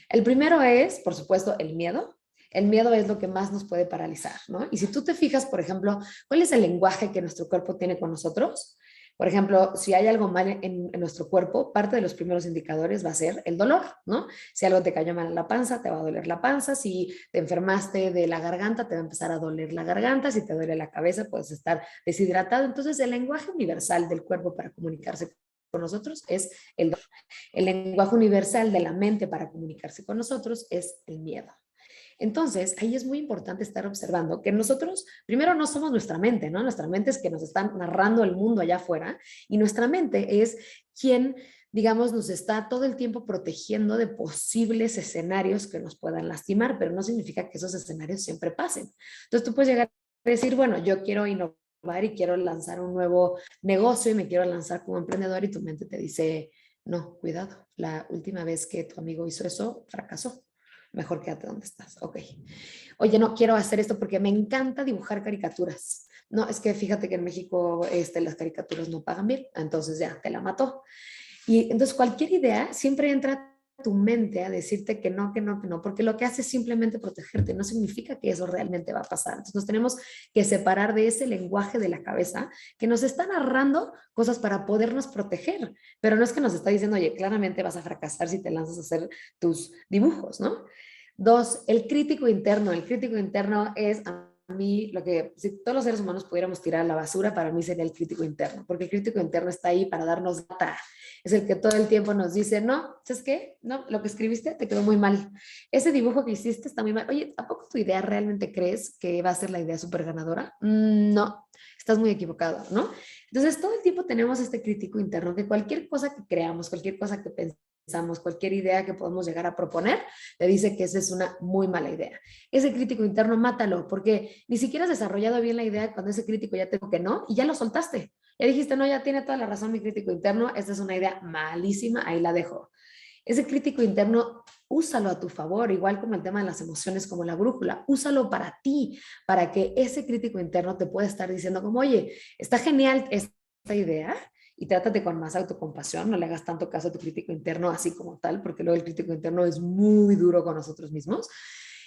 El primero es, por supuesto, el miedo. El miedo es lo que más nos puede paralizar, ¿no? Y si tú te fijas, por ejemplo, ¿cuál es el lenguaje que nuestro cuerpo tiene con nosotros? Por ejemplo, si hay algo mal en nuestro cuerpo, parte de los primeros indicadores va a ser el dolor, ¿no? Si algo te cayó mal en la panza, te va a doler la panza. Si te enfermaste de la garganta, te va a empezar a doler la garganta. Si te duele la cabeza, puedes estar deshidratado. Entonces, el lenguaje universal del cuerpo para comunicarse con nosotros es el dolor. El lenguaje universal de la mente para comunicarse con nosotros es el miedo. Entonces, ahí es muy importante estar observando que nosotros, primero, no somos nuestra mente, ¿no? Nuestra mente es que nos están narrando el mundo allá afuera y nuestra mente es quien, digamos, nos está todo el tiempo protegiendo de posibles escenarios que nos puedan lastimar, pero no significa que esos escenarios siempre pasen. Entonces, tú puedes llegar a decir, bueno, yo quiero innovar y quiero lanzar un nuevo negocio y me quiero lanzar como emprendedor y tu mente te dice, no, cuidado, la última vez que tu amigo hizo eso, fracasó. Mejor quédate donde estás. Ok. Oye, no quiero hacer esto porque me encanta dibujar caricaturas. No, es que fíjate que en México las caricaturas no pagan bien, entonces ya te la mató. Y entonces cualquier idea siempre entra a tu mente a decirte que no, que no, que no, porque lo que hace es simplemente protegerte, no significa que eso realmente va a pasar. Entonces nos tenemos que separar de ese lenguaje de la cabeza que nos está narrando cosas para podernos proteger, pero no es que nos está diciendo, oye, claramente vas a fracasar si te lanzas a hacer tus dibujos, ¿no? Dos, el crítico interno. El crítico interno es a mí lo que, si todos los seres humanos pudiéramos tirar a la basura, para mí sería el crítico interno, porque el crítico interno está ahí para darnos data. Es el que todo el tiempo nos dice, no, ¿sabes qué? No, lo que escribiste te quedó muy mal. Ese dibujo que hiciste está muy mal. Oye, ¿a poco tu idea realmente crees que va a ser la idea súper ganadora? No, estás muy equivocado, ¿no? Entonces, todo el tiempo tenemos este crítico interno que cualquier cosa que creamos, cualquier cosa que pensamos, cualquier idea que podemos llegar a proponer, te dice que esa es una muy mala idea. Ese crítico interno, mátalo, porque ni siquiera has desarrollado bien la idea cuando ese crítico ya te dijo que no y ya lo soltaste. Ya dijiste, no, ya tiene toda la razón mi crítico interno, esta es una idea malísima, ahí la dejo. Ese crítico interno, úsalo a tu favor, igual como el tema de las emociones, como la brújula, úsalo para ti, para que ese crítico interno te pueda estar diciendo como, oye, está genial esta idea, y trátate con más autocompasión, no le hagas tanto caso a tu crítico interno así como tal, porque luego el crítico interno es muy duro con nosotros mismos.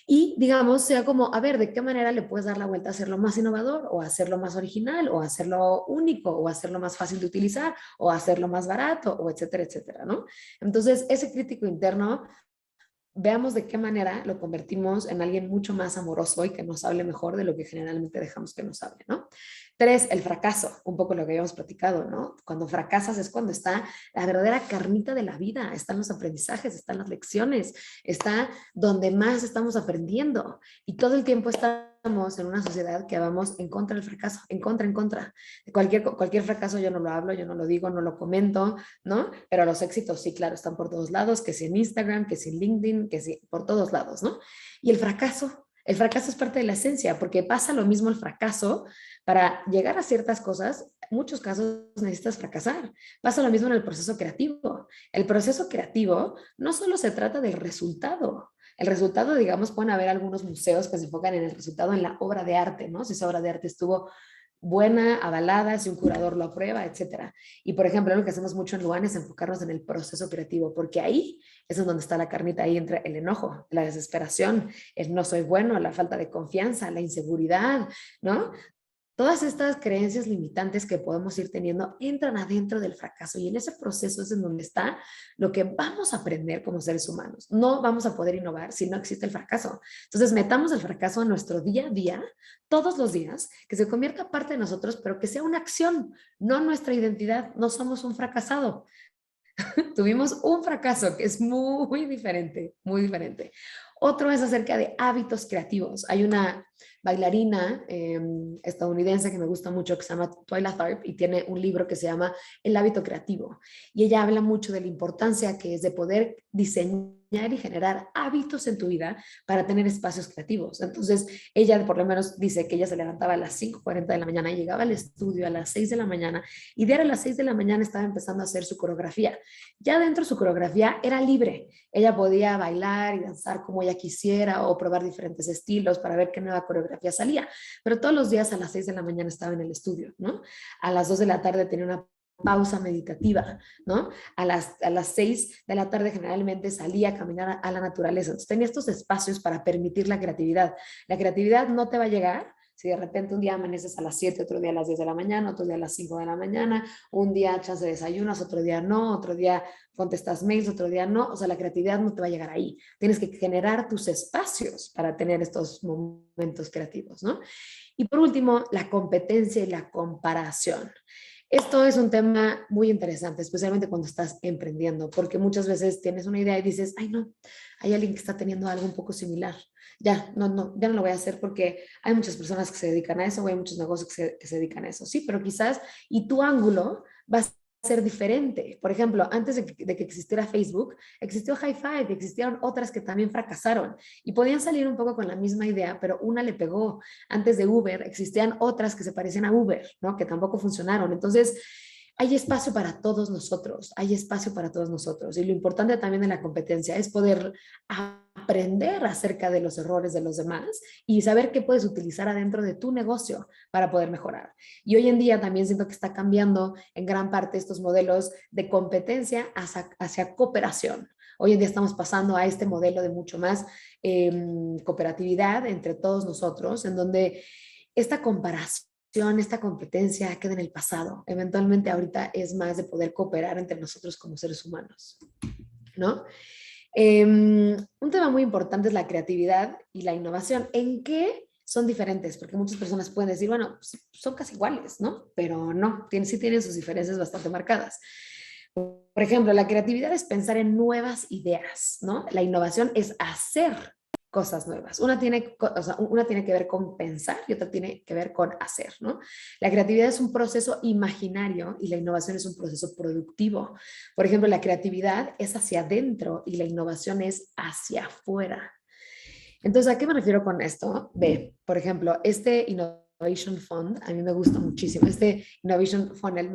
Y digamos, sea como, a ver, ¿de qué manera le puedes dar la vuelta a hacerlo más innovador o hacerlo más original o hacerlo único o hacerlo más fácil de utilizar o hacerlo más barato o etcétera, etcétera, ¿no? Entonces, ese crítico interno, veamos de qué manera lo convertimos en alguien mucho más amoroso y que nos hable mejor de lo que generalmente dejamos que nos hable, ¿no? 3, el fracaso, un poco lo que habíamos platicado, ¿no? Cuando fracasas es cuando está la verdadera carnita de la vida, están los aprendizajes, están las lecciones, está donde más estamos aprendiendo y todo el tiempo estamos en una sociedad que vamos en contra del fracaso, en contra. Cualquier fracaso yo no lo hablo, yo no lo digo, no lo comento, ¿no? Pero los éxitos sí, claro, están por todos lados, que si en Instagram, que si en LinkedIn, que si por todos lados, ¿no? Y el fracaso es parte de la esencia, porque pasa lo mismo el fracaso. Para llegar a ciertas cosas, en muchos casos necesitas fracasar. Pasa lo mismo en el proceso creativo. El proceso creativo no solo se trata del resultado. El resultado, digamos, pueden haber algunos museos que se enfocan en el resultado en la obra de arte, ¿no? Si esa obra de arte estuvo buena, avalada, si un curador lo aprueba, etcétera. Y por ejemplo, lo que hacemos mucho en Luan es enfocarnos en el proceso creativo, porque ahí es donde está la carnita, ahí entre el enojo, la desesperación, el no soy bueno, la falta de confianza, la inseguridad, ¿no? Todas estas creencias limitantes que podemos ir teniendo entran adentro del fracaso y en ese proceso es en donde está lo que vamos a aprender como seres humanos. No vamos a poder innovar si no existe el fracaso. Entonces metamos el fracaso a nuestro día a día, todos los días, que se convierta parte de nosotros, pero que sea una acción, no nuestra identidad. No somos un fracasado. Tuvimos un fracaso que es muy diferente, muy diferente. Otro es acerca de hábitos creativos. Hay una bailarina estadounidense que me gusta mucho que se llama Twyla Tharp y tiene un libro que se llama El hábito creativo. Y ella habla mucho de la importancia que es de poder diseñar y generar hábitos en tu vida para tener espacios creativos. Entonces, ella por lo menos dice que ella se levantaba a las 5:40 de la mañana y llegaba al estudio a las 6 de la mañana y de a las 6 de la mañana estaba empezando a hacer su coreografía. Ya dentro de su coreografía era libre. Ella podía bailar y danzar como ella quisiera o probar diferentes estilos para ver qué nueva coreografía salía. Pero todos los días a las 6 de la mañana estaba en el estudio, ¿no? A las 2 de la tarde tenía una pausa meditativa, ¿no? A las 6 de la tarde generalmente salía a caminar a la naturaleza. Entonces tenía estos espacios para permitir la creatividad. La creatividad no te va a llegar si de repente un día amaneces a las 7, otro día a las 10 de la mañana, otro día a las 5 de la mañana, un día chance de desayunas, otro día no, otro día contestas mails, otro día no. O sea, la creatividad no te va a llegar ahí. Tienes que generar tus espacios para tener estos momentos creativos, ¿no? Y por último, la competencia y la comparación. Esto es un tema muy interesante, especialmente cuando estás emprendiendo, porque muchas veces tienes una idea y dices, ay no, hay alguien que está teniendo algo un poco similar. Ya, ya no lo voy a hacer porque hay muchas personas que se dedican a eso o hay muchos negocios que se dedican a eso. Sí, pero quizás, y tu ángulo va a ser diferente. Por ejemplo, antes de que existiera Facebook, existió High Five, existieron otras que también fracasaron y podían salir un poco con la misma idea, pero una le pegó. Antes de Uber existían otras que se parecían a Uber, ¿no? Que tampoco funcionaron. Entonces, hay espacio para todos nosotros, hay espacio para todos nosotros. Y lo importante también de la competencia es poder aprender acerca de los errores de los demás y saber qué puedes utilizar adentro de tu negocio para poder mejorar. Y hoy en día también siento que está cambiando en gran parte estos modelos de competencia hacia cooperación. Hoy en día estamos pasando a este modelo de mucho más cooperatividad entre todos nosotros, en donde esta comparación, esta competencia queda en el pasado. Eventualmente ahorita es más de poder cooperar entre nosotros como seres humanos, ¿no? Un tema muy importante es la creatividad y la innovación. ¿En qué son diferentes? Porque muchas personas pueden decir, bueno, son casi iguales, ¿no? Pero no, sí tienen sus diferencias bastante marcadas. Por ejemplo, la creatividad es pensar en nuevas ideas, ¿no? La innovación es hacer cosas nuevas. Una tiene que ver con pensar y otra tiene que ver con hacer, ¿no? La creatividad es un proceso imaginario y la innovación es un proceso productivo. Por ejemplo, la creatividad es hacia adentro y la innovación es hacia afuera. Entonces, ¿a qué me refiero con esto? Por ejemplo, este Innovation Fund, a mí me gusta muchísimo. Este Innovation Funnel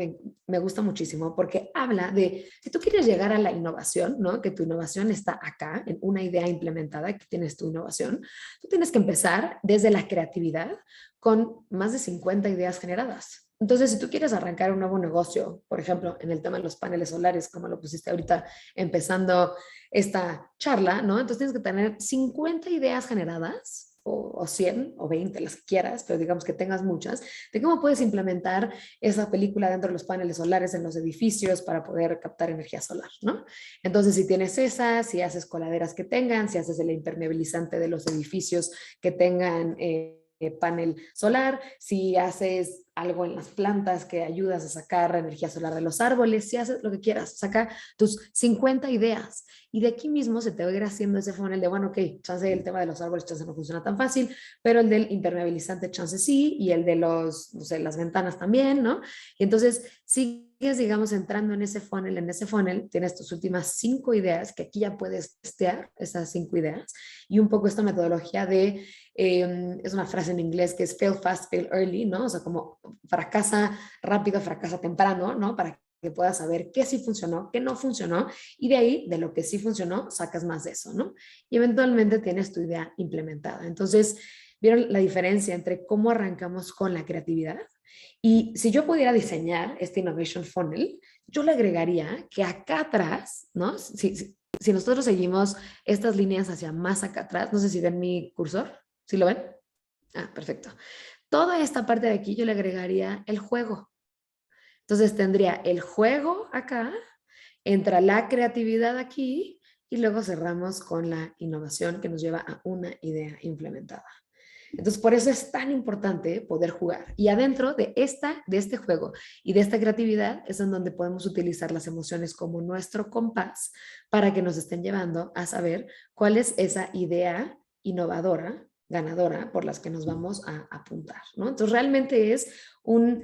me gusta muchísimo porque habla de, si tú quieres llegar a la innovación, ¿no? Que tu innovación está acá, en una idea implementada, que tienes tu innovación, tú tienes que empezar desde la creatividad con más de 50 ideas generadas. Entonces, si tú quieres arrancar un nuevo negocio, por ejemplo, en el tema de los paneles solares, como lo pusiste ahorita empezando esta charla, ¿no? Entonces tienes que tener 50 ideas generadas o 100 o 20, las que quieras, pero digamos que tengas muchas, de cómo puedes implementar esa película dentro de los paneles solares en los edificios para poder captar energía solar, ¿no? Entonces, si tienes esas, si haces coladeras que tengan, si haces el impermeabilizante de los edificios que tengan panel solar, si haces algo en las plantas que ayudas a sacar energía solar de los árboles, si haces lo que quieras, saca tus 50 ideas y de aquí mismo se te va a ir haciendo ese funnel de, bueno, ok, chance el tema de los árboles, chance no funciona tan fácil, pero el del impermeabilizante, chance sí, y el de los, no sé, las ventanas también, ¿no? Y entonces sigues, digamos, entrando en ese funnel tienes tus últimas 5 ideas, que aquí ya puedes testear esas 5 ideas, y un poco esta metodología de, es una frase en inglés que es fail fast, fail early, ¿no? O sea, como fracasa rápido, fracasa temprano, ¿no? Para que puedas saber qué sí funcionó, qué no funcionó, y de ahí, de lo que sí funcionó, sacas más de eso, ¿no? Y eventualmente tienes tu idea implementada. Entonces, ¿vieron la diferencia entre cómo arrancamos con la creatividad? Y si yo pudiera diseñar este Innovation Funnel, yo le agregaría que acá atrás, ¿no? Si nosotros seguimos estas líneas hacia más acá atrás, no sé si ven mi cursor, ¿sí lo ven? Ah, perfecto. Toda esta parte de aquí yo le agregaría el juego. Entonces tendría el juego acá, entra la creatividad aquí y luego cerramos con la innovación que nos lleva a una idea implementada. Entonces, por eso es tan importante poder jugar. Y adentro de este juego y de esta creatividad es en donde podemos utilizar las emociones como nuestro compás para que nos estén llevando a saber cuál es esa idea innovadora, ganadora, por las que nos vamos a apuntar, ¿no? Entonces, realmente es un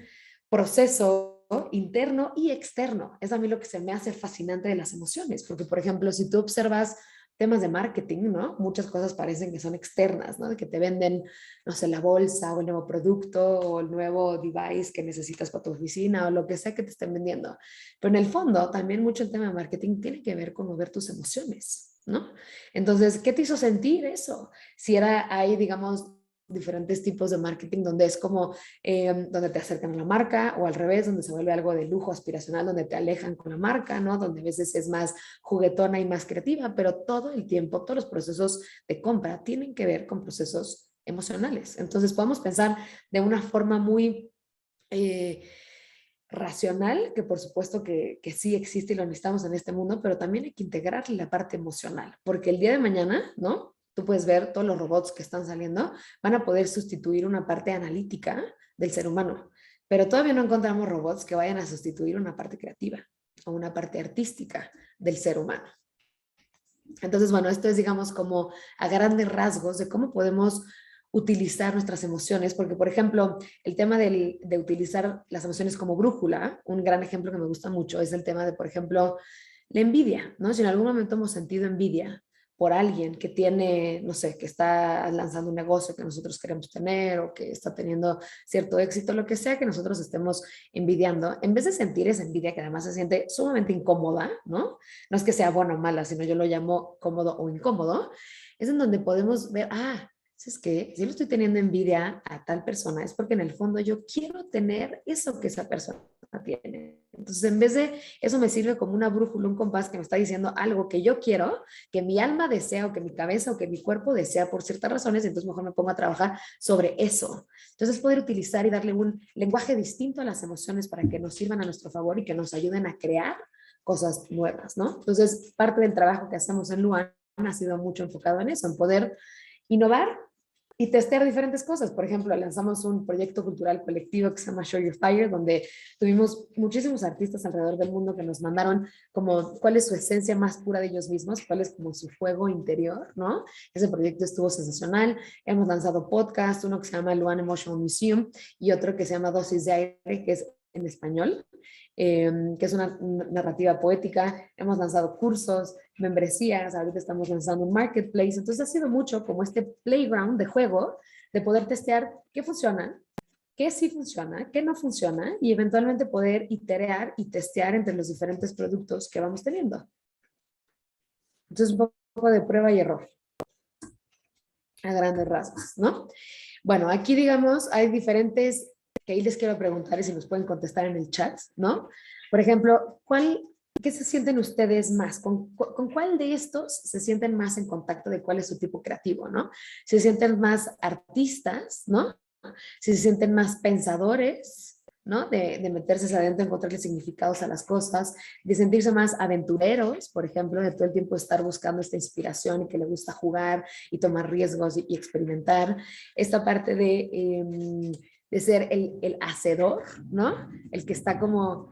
proceso interno y externo. Es a mí lo que se me hace fascinante de las emociones, porque, por ejemplo, si tú observas temas de marketing, ¿no? Muchas cosas parecen que son externas, ¿no? De que te venden, no sé, la bolsa o el nuevo producto o el nuevo device que necesitas para tu oficina o lo que sea que te estén vendiendo. Pero en el fondo, también mucho el tema de marketing tiene que ver con mover tus emociones, ¿no? Entonces, ¿qué te hizo sentir eso? Si hay, digamos, diferentes tipos de marketing donde es como donde te acercan a la marca o al revés, donde se vuelve algo de lujo aspiracional, donde te alejan con la marca, ¿no? Donde a veces es más juguetona y más creativa, pero todo el tiempo, todos los procesos de compra tienen que ver con procesos emocionales. Entonces podemos pensar de una forma muy racional, que por supuesto que sí existe y lo necesitamos en este mundo, pero también hay que integrarle la parte emocional, porque el día de mañana, ¿no? Tú puedes ver todos los robots que están saliendo, van a poder sustituir una parte analítica del ser humano, pero todavía no encontramos robots que vayan a sustituir una parte creativa o una parte artística del ser humano. Entonces, bueno, esto es, digamos, como a grandes rasgos de cómo podemos utilizar nuestras emociones, porque, por ejemplo, el tema de utilizar las emociones como brújula, un gran ejemplo que me gusta mucho es el tema de, por ejemplo, la envidia, ¿no? Si en algún momento hemos sentido envidia por alguien que tiene, no sé, que está lanzando un negocio que nosotros queremos tener o que está teniendo cierto éxito, lo que sea que nosotros estemos envidiando, en vez de sentir esa envidia que además se siente sumamente incómoda, ¿no? No es que sea buena o mala, sino yo lo llamo cómodo o incómodo, es en donde podemos ver, es que si yo estoy teniendo envidia a tal persona es porque en el fondo yo quiero tener eso que esa persona tiene. Entonces, en vez de eso me sirve como una brújula, un compás que me está diciendo algo que yo quiero, que mi alma desea o que mi cabeza o que mi cuerpo desea por ciertas razones, entonces mejor me pongo a trabajar sobre eso. Entonces, poder utilizar y darle un lenguaje distinto a las emociones para que nos sirvan a nuestro favor y que nos ayuden a crear cosas nuevas, ¿no? Entonces, parte del trabajo que hacemos en Luan ha sido mucho enfocado en eso, en poder innovar y testear diferentes cosas. Por ejemplo, lanzamos un proyecto cultural colectivo que se llama Show Your Fire, donde tuvimos muchísimos artistas alrededor del mundo que nos mandaron como cuál es su esencia más pura de ellos mismos, cuál es como su fuego interior, ¿no? Ese proyecto estuvo sensacional. Hemos lanzado podcast, uno que se llama Luan Emotional Museum y otro que se llama Dosis de Aire, que es en español, que es una narrativa poética. Hemos lanzado cursos, membresías, ahorita estamos lanzando un marketplace, entonces ha sido mucho como este playground de juego, de poder testear qué funciona, qué sí funciona, qué no funciona, y eventualmente poder iterar y testear entre los diferentes productos que vamos teniendo. Entonces un poco de prueba y error, a grandes rasgos, ¿no? Bueno, aquí digamos, hay diferentes, que ahí les quiero preguntar y si nos pueden contestar en el chat, ¿no? Por ejemplo, ¿qué se sienten ustedes más? ¿Con cuál de estos se sienten más en contacto de cuál es su tipo creativo, ¿no? ¿Se sienten más artistas, ¿no? Si se sienten más pensadores, ¿no? De meterse hacia adentro, encontrarle significados a las cosas, de sentirse más aventureros, por ejemplo, de todo el tiempo estar buscando esta inspiración y que le gusta jugar y tomar riesgos y experimentar. Esta parte de ser el hacedor, ¿no? El que está como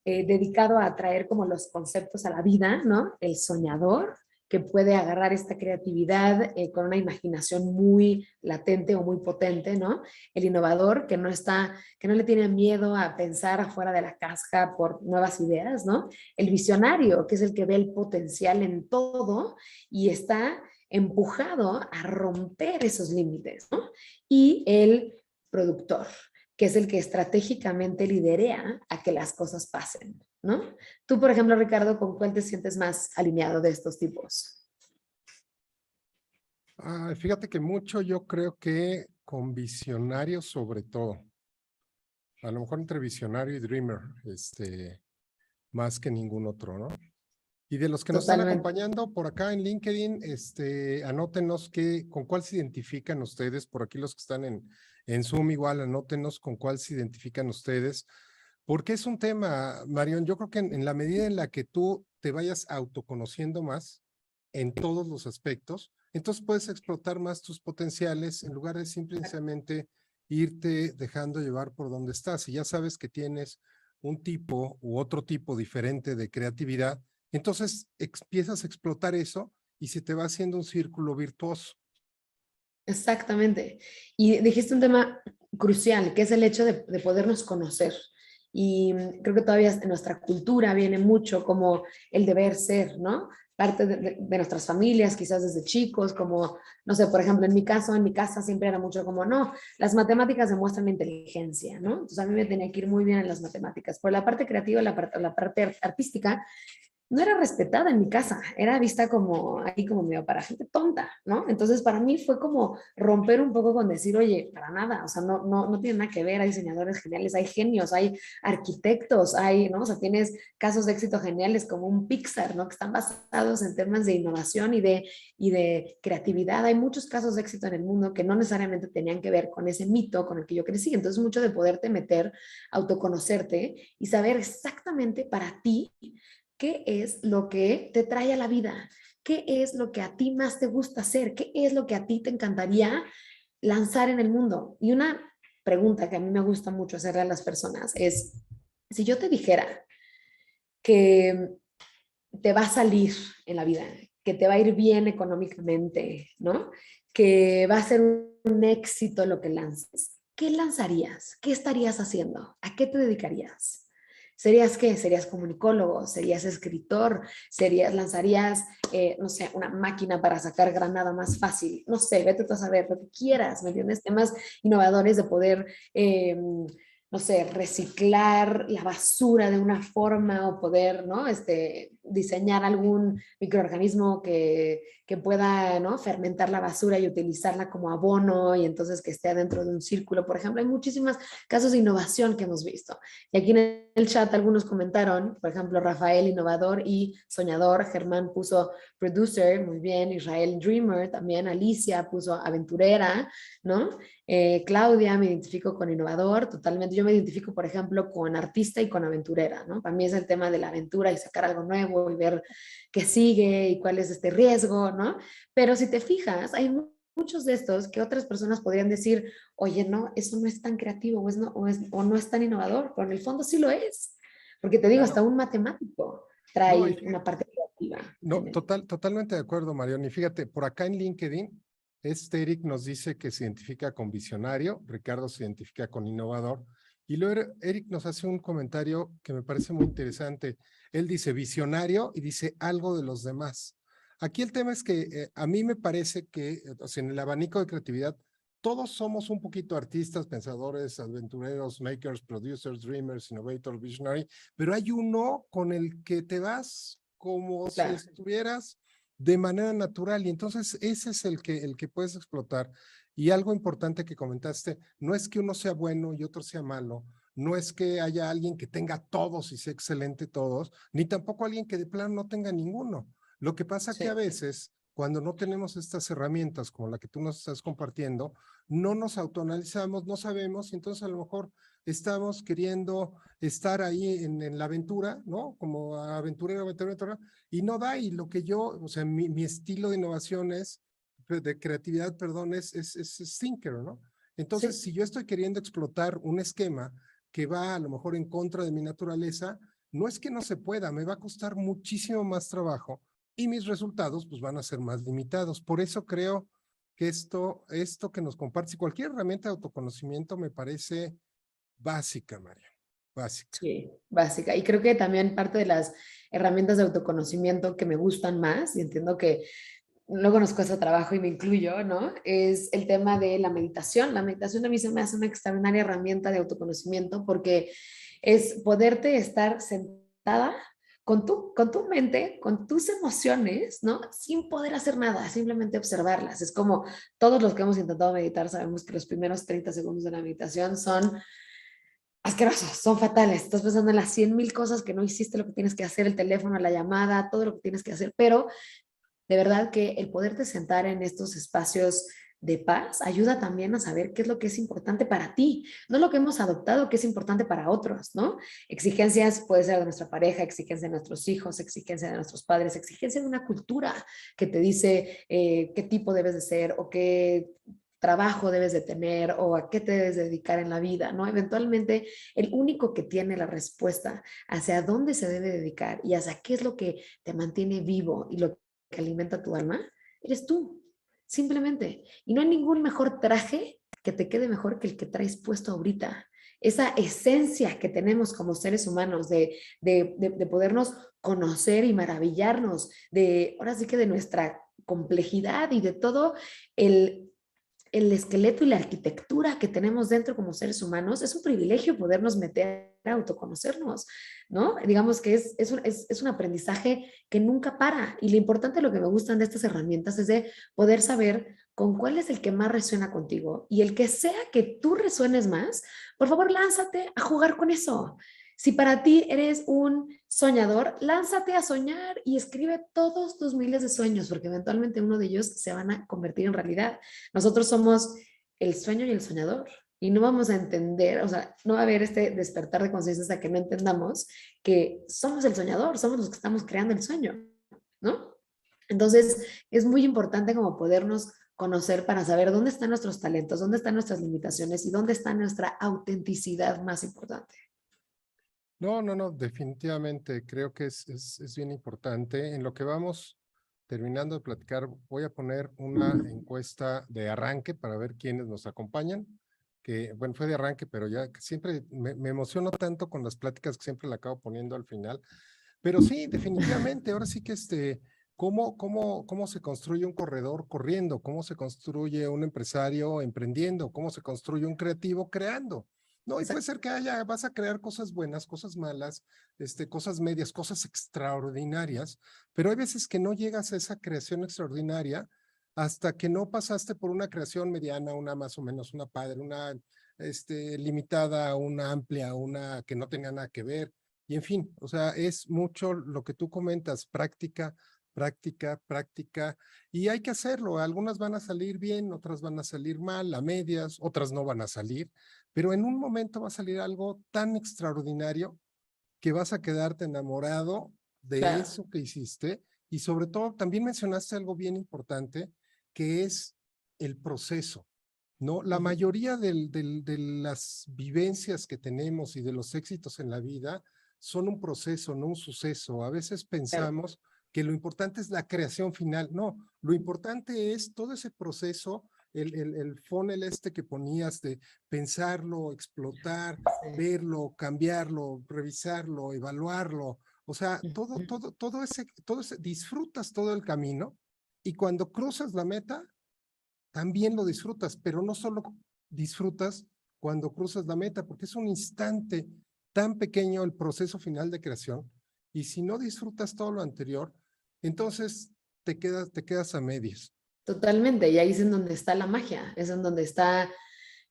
dedicado a traer como los conceptos a la vida, ¿no? El soñador, que puede agarrar esta creatividad con una imaginación muy latente o muy potente, ¿no? El innovador, que no le tiene miedo a pensar afuera de la caja por nuevas ideas, ¿no? El visionario, que es el que ve el potencial en todo y está empujado a romper esos límites, ¿no? Y el productor, que es el que estratégicamente liderea a que las cosas pasen, ¿no? Tú, por ejemplo, Ricardo, ¿con cuál te sientes más alineado de estos tipos? Fíjate que mucho yo creo que con visionario sobre todo. A lo mejor entre visionario y dreamer, más que ningún otro, ¿no? Y de los que nos están Totalmente. acompañando por acá en LinkedIn, anótenos con cuál se identifican ustedes. Por aquí los que están en Zoom igual, anótenos con cuál se identifican ustedes. Porque es un tema, Marion, yo creo que en la medida en la que tú te vayas autoconociendo más en todos los aspectos, entonces puedes explotar más tus potenciales en lugar de simplemente irte dejando llevar por donde estás. Y ya sabes que tienes un tipo u otro tipo diferente de creatividad, entonces empiezas a explotar eso y se te va haciendo un círculo virtuoso. Exactamente. Y dijiste un tema crucial, que es el hecho de podernos conocer. Y creo que todavía en nuestra cultura viene mucho como el deber ser, ¿no? Parte de nuestras familias, quizás desde chicos, como, no sé, por ejemplo, en mi caso, en mi casa siempre era mucho como, no, las matemáticas demuestran inteligencia, ¿no? Entonces a mí me tenía que ir muy bien en las matemáticas. Por la parte creativa, la parte artística, no era respetada en mi casa, era vista como ahí como medio para gente tonta, ¿no? Entonces para mí fue como romper un poco con decir, oye, para nada, o sea, no tiene nada que ver, hay diseñadores geniales, hay genios, hay arquitectos, hay, ¿no? O sea, tienes casos de éxito geniales como un Pixar, ¿no? Que están basados en temas de innovación y de creatividad. Hay muchos casos de éxito en el mundo que no necesariamente tenían que ver con ese mito con el que yo crecí. Entonces, mucho de poderte meter, autoconocerte y saber exactamente para ti qué es lo que te trae a la vida, qué es lo que a ti más te gusta hacer, qué es lo que a ti te encantaría lanzar en el mundo. Y una pregunta que a mí me gusta mucho hacerle a las personas es, si yo te dijera que te va a salir en la vida, que te va a ir bien económicamente, ¿no? Que va a ser un éxito lo que lances, ¿qué lanzarías? ¿Qué estarías haciendo? ¿A qué te dedicarías? ¿Serías qué? ¿Serías comunicólogo? ¿Serías escritor? ¿Lanzarías, no sé, una máquina para sacar granada más fácil? No sé, vete tú a saber lo que quieras, ¿me entiendes? Temas innovadores de poder, no sé, reciclar la basura de una forma o poder, ¿no? Diseñar algún microorganismo que pueda, ¿no? Fermentar la basura y utilizarla como abono y entonces que esté dentro de un círculo. Por ejemplo, hay muchísimos casos de innovación que hemos visto. Y aquí en el chat algunos comentaron, por ejemplo, Rafael, innovador y soñador, Germán puso producer, muy bien, Israel, dreamer, también Alicia puso aventurera, ¿no? Claudia, me identifico con innovador, totalmente. Yo me identifico, por ejemplo, con artista y con aventurera, ¿no? Para mí es el tema de la aventura y sacar algo nuevo y ver qué sigue y cuál es este riesgo, ¿no? Pero si te fijas, hay muchos de estos que otras personas podrían decir, oye, no, eso no es tan creativo o no es tan innovador, pero en el fondo sí lo es. Porque te digo, hasta Claro. un matemático No, y trae una parte creativa. no, totalmente de acuerdo, Marión. Y fíjate, por acá en LinkedIn, Eric nos dice que se identifica con visionario, Ricardo se identifica con innovador, y luego Eric nos hace un comentario que me parece muy interesante. Él dice visionario y dice algo de los demás. Aquí el tema es que a mí me parece que, o sea, en el abanico de creatividad, todos somos un poquito artistas, pensadores, aventureros, makers, producers, dreamers, innovators, visionary, pero hay uno con el que te vas como si Claro. estuvieras de manera natural y entonces ese es el que puedes explotar. Y algo importante que comentaste, no es que uno sea bueno y otro sea malo, no es que haya alguien que tenga todos y sea excelente todos, ni tampoco alguien que de plano no tenga ninguno. Lo que pasa que a Sí. veces, cuando no tenemos estas herramientas como la que tú nos estás compartiendo, no nos autoanalizamos, no sabemos y entonces a lo mejor estamos queriendo estar ahí en la aventura, ¿no? Como aventurero, y no da, y lo que yo, o sea, mi estilo de innovación es, de creatividad, perdón, es thinker, ¿no? Entonces, Sí. si yo estoy queriendo explotar un esquema que va a lo mejor en contra de mi naturaleza, no es que no se pueda, me va a costar muchísimo más trabajo y mis resultados pues van a ser más limitados. Por eso creo que esto que nos compartes, cualquier herramienta de autoconocimiento me parece básica, María, básica. Sí, básica. Y creo que también parte de las herramientas de autoconocimiento que me gustan más, y entiendo que luego nos cuesta trabajo y me incluyo, ¿no? Es el tema de la meditación. La meditación a mí se me hace una extraordinaria herramienta de autoconocimiento porque es poderte estar sentada con tu mente, con tus emociones, ¿no? Sin poder hacer nada, simplemente observarlas. Es como todos los que hemos intentado meditar sabemos que los primeros 30 segundos de la meditación son asquerosos, son fatales. Estás pensando en las 100,000 cosas que no hiciste, lo que tienes que hacer, el teléfono, la llamada, todo lo que tienes que hacer, pero de verdad que el poderte sentar en estos espacios de paz ayuda también a saber qué es lo que es importante para ti, no lo que hemos adoptado que es importante para otros, ¿no? Exigencias puede ser de nuestra pareja, exigencia de nuestros hijos, exigencia de nuestros padres, exigencia de una cultura que te dice qué tipo debes de ser o qué trabajo debes de tener o a qué te debes dedicar en la vida, ¿no? Eventualmente, el único que tiene la respuesta hacia dónde se debe dedicar y hacia qué es lo que te mantiene vivo y lo que alimenta tu alma, eres tú, simplemente. Y no hay ningún mejor traje que te quede mejor que el que traes puesto ahorita. Esa esencia que tenemos como seres humanos de podernos conocer y maravillarnos, ahora sí que de nuestra complejidad y de todo el esqueleto y la arquitectura que tenemos dentro como seres humanos, es un privilegio podernos meter a autoconocernos, ¿no? Digamos que es un aprendizaje que nunca para. Y lo importante, lo que me gustan de estas herramientas es de poder saber con cuál es el que más resuena contigo. Y el que sea que tú resuenes más, por favor, lánzate a jugar con eso. Si para ti eres un soñador, lánzate a soñar y escribe todos tus miles de sueños, porque eventualmente uno de ellos se van a convertir en realidad. Nosotros somos el sueño y el soñador y no vamos a entender, o sea, no va a haber este despertar de conciencia hasta que no entendamos que somos el soñador, somos los que estamos creando el sueño, ¿no? Entonces, es muy importante como podernos conocer para saber dónde están nuestros talentos, dónde están nuestras limitaciones y dónde está nuestra autenticidad más importante. No, no, no, definitivamente creo que es bien importante. En lo que vamos terminando de platicar, voy a poner una encuesta de arranque para ver quiénes nos acompañan, que bueno, fue de arranque, pero ya que siempre me emociono tanto con las pláticas que siempre la acabo poniendo al final. Pero sí, definitivamente, ahora sí que ¿cómo se construye un corredor corriendo? ¿Cómo se construye un empresario emprendiendo? ¿Cómo se construye un creativo creando? No, y puede ser que vas a crear cosas buenas, cosas malas, cosas medias, cosas extraordinarias, pero hay veces que no llegas a esa creación extraordinaria hasta que no pasaste por una creación mediana, una más o menos, una padre, una limitada, una amplia, una que no tenía nada que ver. Y en fin, o sea, es mucho lo que tú comentas, práctica, práctica, práctica, y hay que hacerlo. Algunas van a salir bien, otras van a salir mal, a medias, otras no van a salir, pero en un momento va a salir algo tan extraordinario que vas a quedarte enamorado de Claro. eso que hiciste. Y sobre todo, también mencionaste algo bien importante, que es el proceso. ¿No? La mayoría de las vivencias que tenemos y de los éxitos en la vida son un proceso, no un suceso. A veces Claro. pensamos que lo importante es la creación final. No, lo importante es todo ese proceso, el funnel que ponías de pensarlo, explotar, verlo, cambiarlo, revisarlo, evaluarlo. O sea, todo ese, disfrutas todo el camino y cuando cruzas la meta, también lo disfrutas, pero no solo disfrutas cuando cruzas la meta, porque es un instante tan pequeño el proceso final de creación, y si no disfrutas todo lo anterior, entonces te quedas a medias. Totalmente, y ahí es en donde está la magia, es en donde está,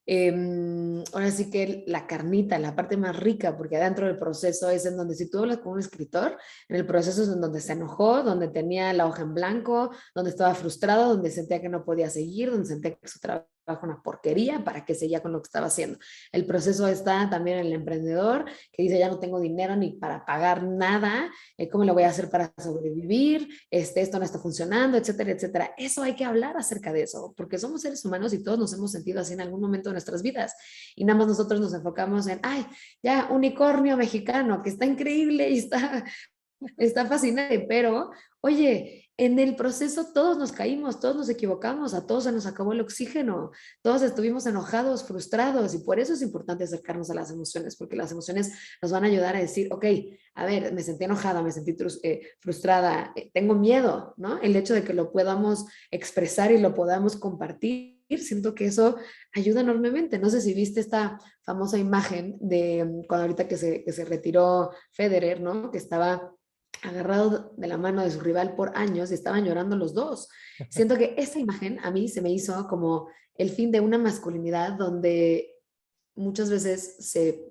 ahora sí que la carnita, la parte más rica, porque adentro del proceso es en donde si tú hablas con un escritor, en el proceso es en donde se enojó, donde tenía la hoja en blanco, donde estaba frustrado, donde sentía que no podía seguir, donde sentía que su trabajo era una porquería, para que seguía con lo que estaba haciendo. El proceso está también en el emprendedor, que dice, ya no tengo dinero ni para pagar nada, ¿cómo lo voy a hacer para sobrevivir? Esto no está funcionando, etcétera, etcétera. Eso hay que hablar acerca de eso, porque somos seres humanos y todos nos hemos sentido así en algún momento de nuestras vidas. Y nada más nosotros nos enfocamos en, ay, ya, unicornio mexicano, que está increíble y está fascinante, pero oye, en el proceso todos nos caímos, todos nos equivocamos, a todos se nos acabó el oxígeno, todos estuvimos enojados, frustrados y por eso es importante acercarnos a las emociones, porque las emociones nos van a ayudar a decir, ok, a ver, me sentí enojada, me sentí frustrada, tengo miedo, ¿no? El hecho de que lo podamos expresar y lo podamos compartir, siento que eso ayuda enormemente. No sé si viste esta famosa imagen de cuando ahorita que se retiró Federer, ¿no? Que estaba agarrado de la mano de su rival por años y estaban llorando los dos. Siento que esa imagen a mí se me hizo como el fin de una masculinidad donde muchas veces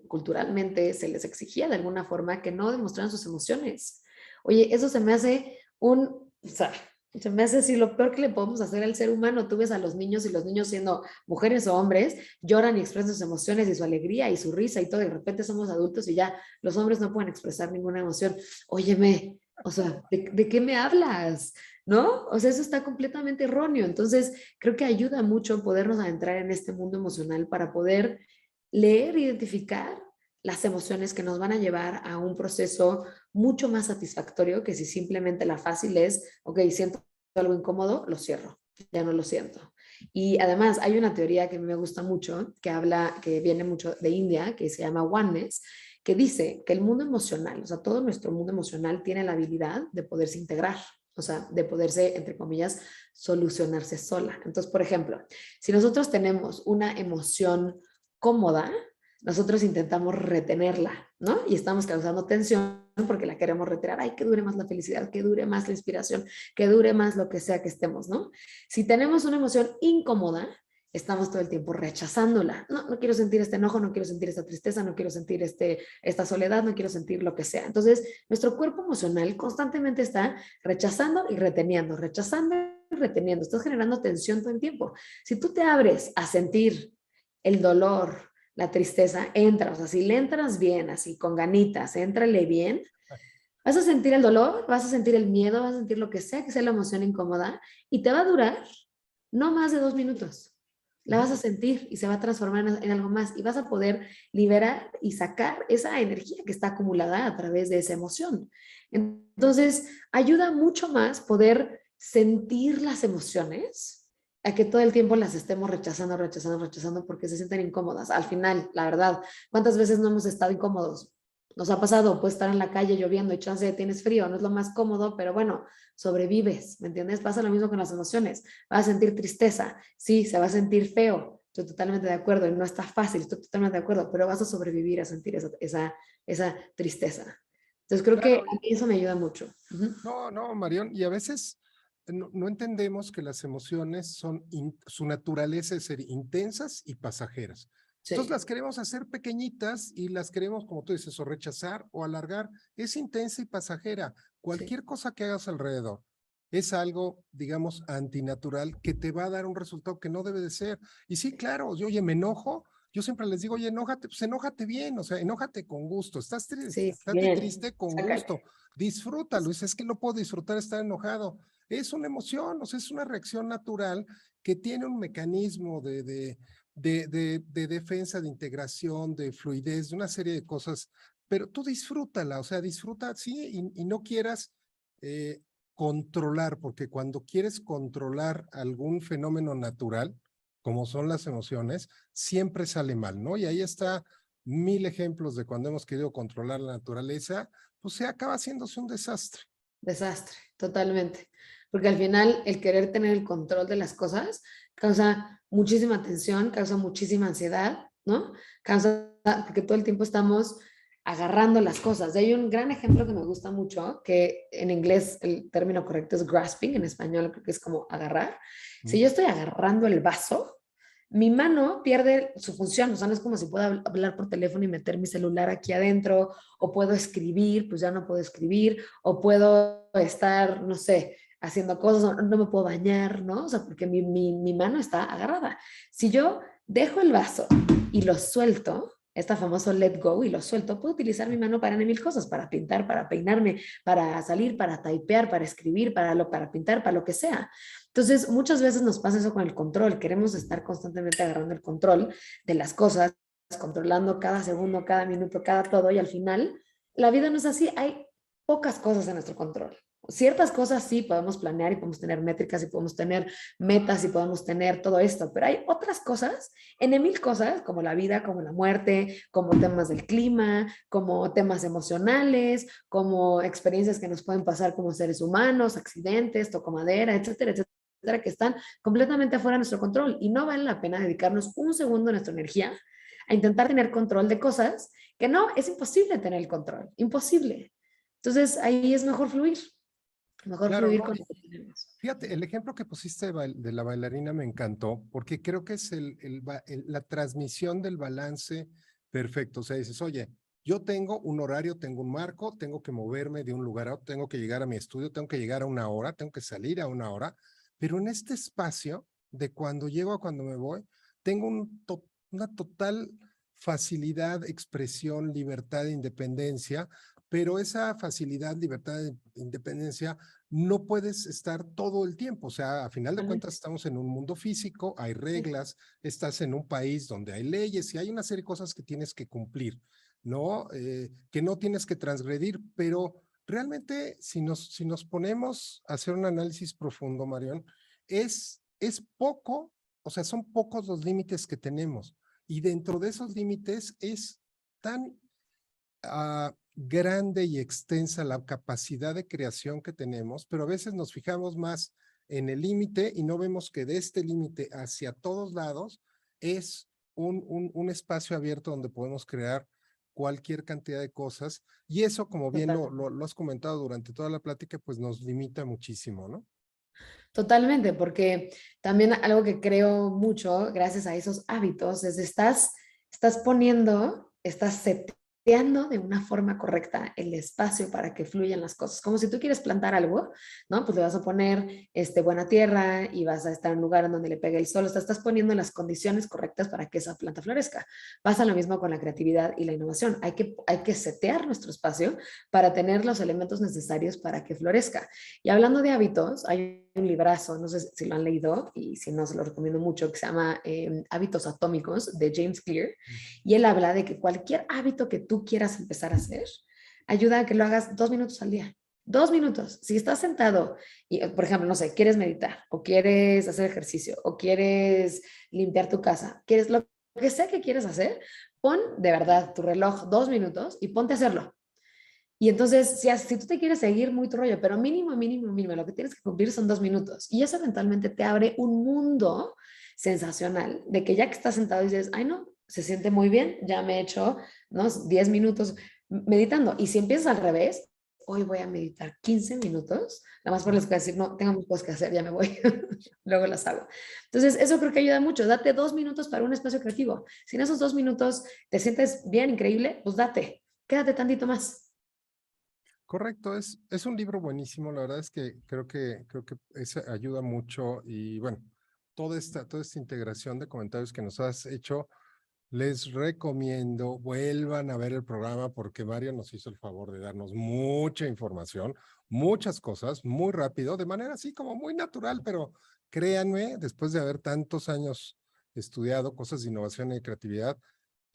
culturalmente se les exigía de alguna forma que no demostraran sus emociones. Oye, eso se me hace o sea, Se me hace así lo peor que le podemos hacer al ser humano. Tú ves a los niños y los niños siendo mujeres o hombres, lloran y expresan sus emociones y su alegría y su risa y todo, y de repente somos adultos y ya los hombres no pueden expresar ninguna emoción. Óyeme, o sea, ¿de qué me hablas? ¿No? O sea, eso está completamente erróneo. Entonces, creo que ayuda mucho podernos adentrar en este mundo emocional para poder leer, identificar las emociones que nos van a llevar a un proceso mucho más satisfactorio que si simplemente la fácil es, ok, siento algo incómodo, lo cierro, ya no lo siento. Y además hay una teoría que me gusta mucho, que habla, que viene mucho de India, que se llama Oneness, que dice que el mundo emocional, o sea, todo nuestro mundo emocional tiene la habilidad de poderse integrar, o sea, de poderse, entre comillas, solucionarse sola. Entonces, por ejemplo, si nosotros tenemos una emoción cómoda, nosotros intentamos retenerla, ¿no? Y estamos causando tensión porque la queremos retener. Ay, que dure más la felicidad, que dure más la inspiración, que dure más lo que sea que estemos, ¿no? Si tenemos una emoción incómoda, estamos todo el tiempo rechazándola. No, no quiero sentir este enojo, no quiero sentir esta tristeza, no quiero sentir esta soledad, no quiero sentir lo que sea. Entonces, nuestro cuerpo emocional constantemente está rechazando y reteniendo, rechazando y reteniendo. Estás generando tensión todo el tiempo. Si tú te abres a sentir el dolor, la tristeza, entra, o sea, si le entras bien, así con ganitas, éntrale bien, vas a sentir el dolor, vas a sentir el miedo, vas a sentir lo que sea la emoción incómoda y te va a durar no más de 2 minutos. La vas a sentir y se va a transformar en algo más y vas a poder liberar y sacar esa energía que está acumulada a través de esa emoción. Entonces, ayuda mucho más poder sentir las emociones a que todo el tiempo las estemos rechazando, rechazando, rechazando porque se sienten incómodas. Al final, la verdad, ¿cuántas veces no hemos estado incómodos? Nos ha pasado, puedes estar en la calle lloviendo y chance tienes frío, no es lo más cómodo, pero bueno, sobrevives, ¿me entiendes? Pasa lo mismo con las emociones. Vas a sentir tristeza, sí, se va a sentir feo, estoy totalmente de acuerdo, y no está fácil, estoy totalmente de acuerdo, pero vas a sobrevivir a sentir esa tristeza. Entonces creo que a Claro, mí eso me ayuda mucho. Uh-huh. no, no, Marión, y a veces no entendemos que las emociones su naturaleza es ser intensas y pasajeras. Entonces Sí, las queremos hacer pequeñitas y las queremos, como tú dices, o rechazar o alargar. Es intensa y pasajera. sí, Cualquier cosa que hagas alrededor es algo, digamos, antinatural que te va a dar un resultado que no debe de ser. Y sí, claro, yo, oye, me enojo. Yo siempre les digo, oye, enójate, pues enójate bien, o sea, enójate con gusto. sí, Estate bien, triste con gusto, sácale. disfrútalo. Es que no puedo disfrutar estar enojado. Es una emoción, o sea, es una reacción natural que tiene un mecanismo de defensa, de integración, de fluidez, de una serie de cosas, pero tú disfrútala, o sea, disfruta, sí, y no quieras eh, controlar, porque cuando quieres controlar algún fenómeno natural, como son las emociones, siempre sale mal, ¿no? Y ahí está mil ejemplos de cuando hemos querido controlar la naturaleza, pues se acaba haciéndose un desastre. Desastre, totalmente. Porque al final el querer tener el control de las cosas causa muchísima tensión, causa muchísima ansiedad, ¿no? Causa, porque todo el tiempo estamos agarrando las cosas. Hay un gran ejemplo que me gusta mucho, que en inglés el término correcto es grasping, en español creo que es como agarrar. Si yo estoy agarrando el vaso, mi mano pierde su función, o sea, no es como si pueda hablar por teléfono y meter mi celular aquí adentro, o puedo escribir, pues ya no puedo escribir, o puedo estar, no sé, haciendo cosas, no me puedo bañar, ¿no? O sea, porque mi mano está agarrada. Si yo dejo el vaso y lo suelto, esta famoso let go y lo suelto, puedo utilizar mi mano para mil cosas, para pintar, para peinarme, para salir, para typear, para escribir, para pintar, para lo que sea. Entonces, muchas veces nos pasa eso con el control. Queremos estar constantemente agarrando el control de las cosas, controlando cada segundo, cada minuto, cada todo, y al final la vida no es así. Hay pocas cosas en nuestro control. Ciertas cosas sí podemos planear y podemos tener métricas y podemos tener metas y podemos tener todo esto, pero hay otras cosas, en mil cosas, como la vida, como la muerte, como temas del clima, como temas emocionales, como experiencias que nos pueden pasar como seres humanos, accidentes, toco madera, etcétera, etcétera, que están completamente fuera de nuestro control y no vale la pena dedicarnos un segundo de nuestra energía a intentar tener control de cosas que no, es imposible tener el control, imposible. Entonces ahí es mejor Claro, fluir ¿no? con lo que tenemos. Fíjate, el ejemplo que pusiste de la bailarina me encantó, porque creo que es la transmisión del balance perfecto. O sea, dices, oye, Yo tengo un horario, tengo un marco, tengo que moverme de un lugar a otro, tengo que llegar a mi estudio, tengo que llegar a una hora, tengo que salir a una hora, pero en este espacio de cuando llego a cuando me voy, tengo una total facilidad, expresión, libertad e independencia, pero esa facilidad, libertad e independencia no puedes estar todo el tiempo. O sea, a final de cuentas estamos en un mundo físico, hay reglas, estás en un país donde hay leyes y hay una serie de cosas que tienes que cumplir, ¿no? Que no tienes que transgredir, pero realmente si nos ponemos a hacer un análisis profundo, Marión, es poco, o sea, son pocos los límites que tenemos y dentro de esos límites es tan grande y extensa la capacidad de creación que tenemos, pero a veces nos fijamos más en el límite y no vemos que de este límite hacia todos lados es un espacio abierto donde podemos crear cualquier cantidad de cosas y eso, como bien lo has comentado durante toda la plática, pues nos limita muchísimo, ¿no? Totalmente, porque también algo que creo mucho gracias a esos hábitos es estás poniendo, estás seteando de una forma correcta el espacio para que fluyan las cosas. Como si tú quieres plantar algo, ¿no? Pues le vas a poner buena tierra y vas a estar en un lugar en donde le pegue el sol. O sea, estás poniendo las condiciones correctas para que esa planta florezca. Pasa lo mismo con la creatividad y la innovación. Hay que setear nuestro espacio para tener los elementos necesarios para que florezca. Y hablando de hábitos, hay un librazo, no sé si lo han leído y si no, se lo recomiendo mucho, que se llama Hábitos Atómicos de James Clear. Y él habla de que cualquier hábito que tú quieras empezar a hacer, ayuda a que lo hagas 2 minutos al día. 2 minutos. Si estás sentado y, por ejemplo, no sé, quieres meditar o quieres hacer ejercicio o quieres limpiar tu casa, quieres lo que sea que quieras hacer, pon de verdad tu reloj 2 minutos y ponte a hacerlo. Y entonces, si tú te quieres seguir muy tu rollo, pero mínimo, mínimo, mínimo, lo que tienes que cumplir son 2 minutos. Y eso eventualmente te abre un mundo sensacional de que ya que estás sentado y dices, ay no, se siente muy bien, ya me he hecho, ¿no? 10 minutos meditando. Y si empiezas al revés, hoy voy a meditar 15 minutos, nada más por les voy a decir, no, tengo muchas cosas que hacer, ya me voy, luego las hago. Entonces, eso creo que ayuda mucho. Date 2 minutos para un espacio creativo. Si en esos 2 minutos te sientes bien, increíble, pues date, quédate tantito más. Correcto, es un libro buenísimo, la verdad es que creo que ayuda mucho y bueno, toda esta integración de comentarios que nos has hecho, les recomiendo, vuelvan a ver el programa porque Mario nos hizo el favor de darnos mucha información, muchas cosas, muy rápido, de manera así como muy natural, pero créanme, después de haber tantos años estudiado cosas de innovación y creatividad,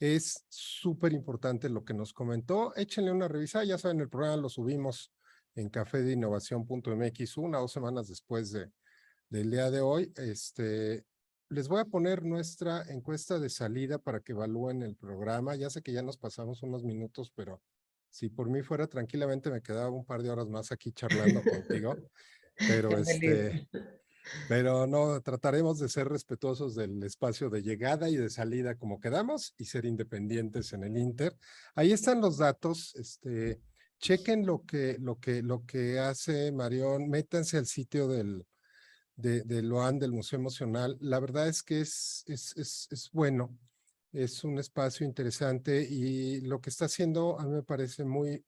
es súper importante lo que nos comentó. Échenle una revisada, ya saben, el programa lo subimos en cafedeinnovación.mx 1 o 2 semanas después del día de hoy. Les voy a poner nuestra encuesta de salida para que evalúen el programa. Ya sé que ya nos pasamos unos minutos, pero si por mí fuera tranquilamente me quedaba un par de horas más aquí charlando contigo. Pero Qué feliz. pero no, trataremos de ser respetuosos del espacio de llegada y de salida como quedamos y ser independientes en el Inter. Ahí están los datos, chequen lo que hace Marión, métanse al sitio de Loan, del Museo Emocional. La verdad es que es bueno, es un espacio interesante y lo que está haciendo a mí me parece muy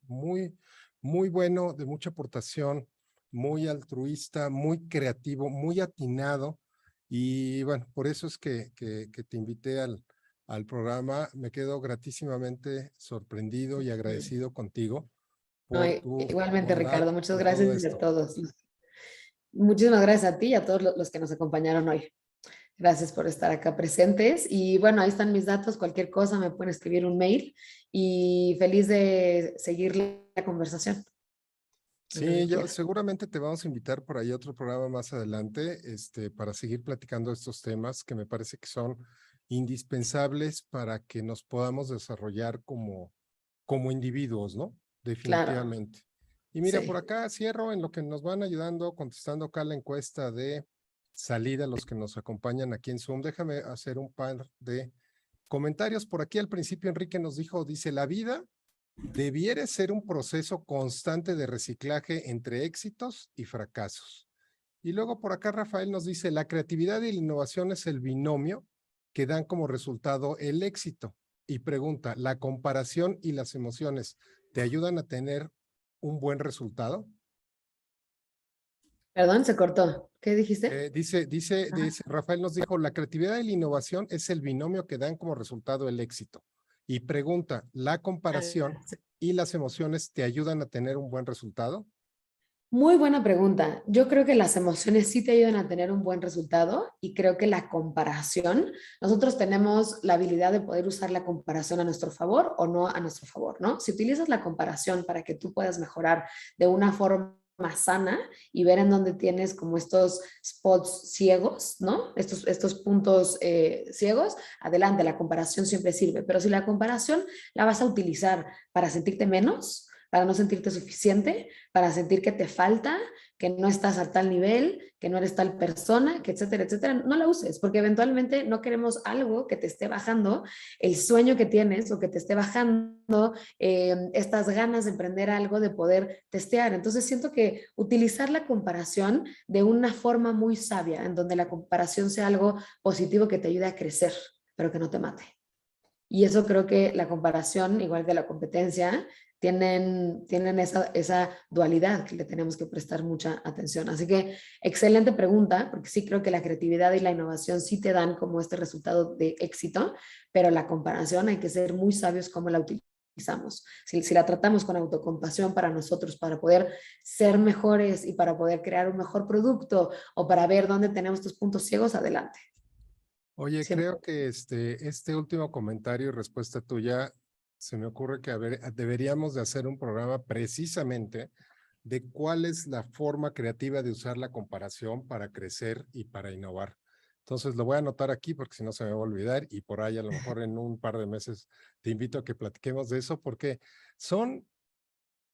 bueno, de mucha aportación, muy altruista, muy creativo, muy atinado. Y bueno, por eso es que te invité al programa. Me quedo gratísimamente sorprendido y agradecido contigo No, por tu igualmente, bondad Ricardo, muchas en todo gracias a esto. todos. Muchísimas gracias a ti y a todos los que nos acompañaron hoy. Gracias por estar acá presentes. Y bueno, ahí están mis datos. Cualquier cosa me pueden escribir un mail y feliz de seguir la conversación en lo Sí, que yo quieras. seguramente te vamos a invitar por ahí a otro programa más adelante, para seguir platicando estos temas que me parece que son indispensables para que nos podamos desarrollar como individuos, ¿no? Claro, Definitivamente. Y mira, por sí. acá cierro en lo que nos van ayudando, contestando acá la encuesta de salida, los que nos acompañan aquí en Zoom. Déjame hacer un par de comentarios. Por aquí al principio Enrique nos dice, la vida debiera ser un proceso constante de reciclaje entre éxitos y fracasos. Y luego por acá Rafael nos dice, la creatividad y la innovación es el binomio que dan como resultado el éxito. y pregunta, ¿la comparación y las emociones te ayudan a tener un buen resultado? Perdón, se cortó. ¿Qué dijiste? Dice, Rafael nos dijo, la creatividad y la innovación es el binomio que dan como resultado el éxito. Y pregunta, ¿la comparación Sí. y las emociones te ayudan a tener un buen resultado? Muy buena pregunta. Yo creo que las emociones sí te ayudan a tener un buen resultado y creo que la comparación, nosotros tenemos la habilidad de poder usar la comparación a nuestro favor o no a nuestro favor, ¿no? Si utilizas la comparación para que tú puedas mejorar de una forma más sana y ver en dónde tienes como estos spots ciegos, ¿no? Estos puntos ciegos, adelante, la comparación siempre sirve, pero si la comparación la vas a utilizar para sentirte menos, para no sentirte suficiente, para sentir que te falta, que no estás a tal nivel, que no eres tal persona, que etcétera, etcétera, no la uses, porque eventualmente no queremos algo que te esté bajando el sueño que tienes o que te esté bajando estas ganas de emprender algo, de poder testear. Entonces siento que utilizar la comparación de una forma muy sabia, en donde la comparación sea algo positivo que te ayude a crecer, pero que no te mate. Y eso creo que la comparación, igual que la competencia, tienen esa dualidad que le tenemos que prestar mucha atención. Así que excelente pregunta, porque sí creo que la creatividad y la innovación sí te dan como este resultado de éxito, pero la comparación hay que ser muy sabios cómo la utilizamos. Si la tratamos con autocompasión para nosotros, para poder ser mejores y para poder crear un mejor producto o para ver dónde tenemos tus puntos ciegos, adelante. Oye, Siempre. creo que este último comentario y respuesta tuya, se me ocurre que deberíamos de hacer un programa precisamente de cuál es la forma creativa de usar la comparación para crecer y para innovar. Entonces lo voy a anotar aquí porque si no se me va a olvidar y por ahí a lo mejor en un par de meses te invito a que platiquemos de eso porque son,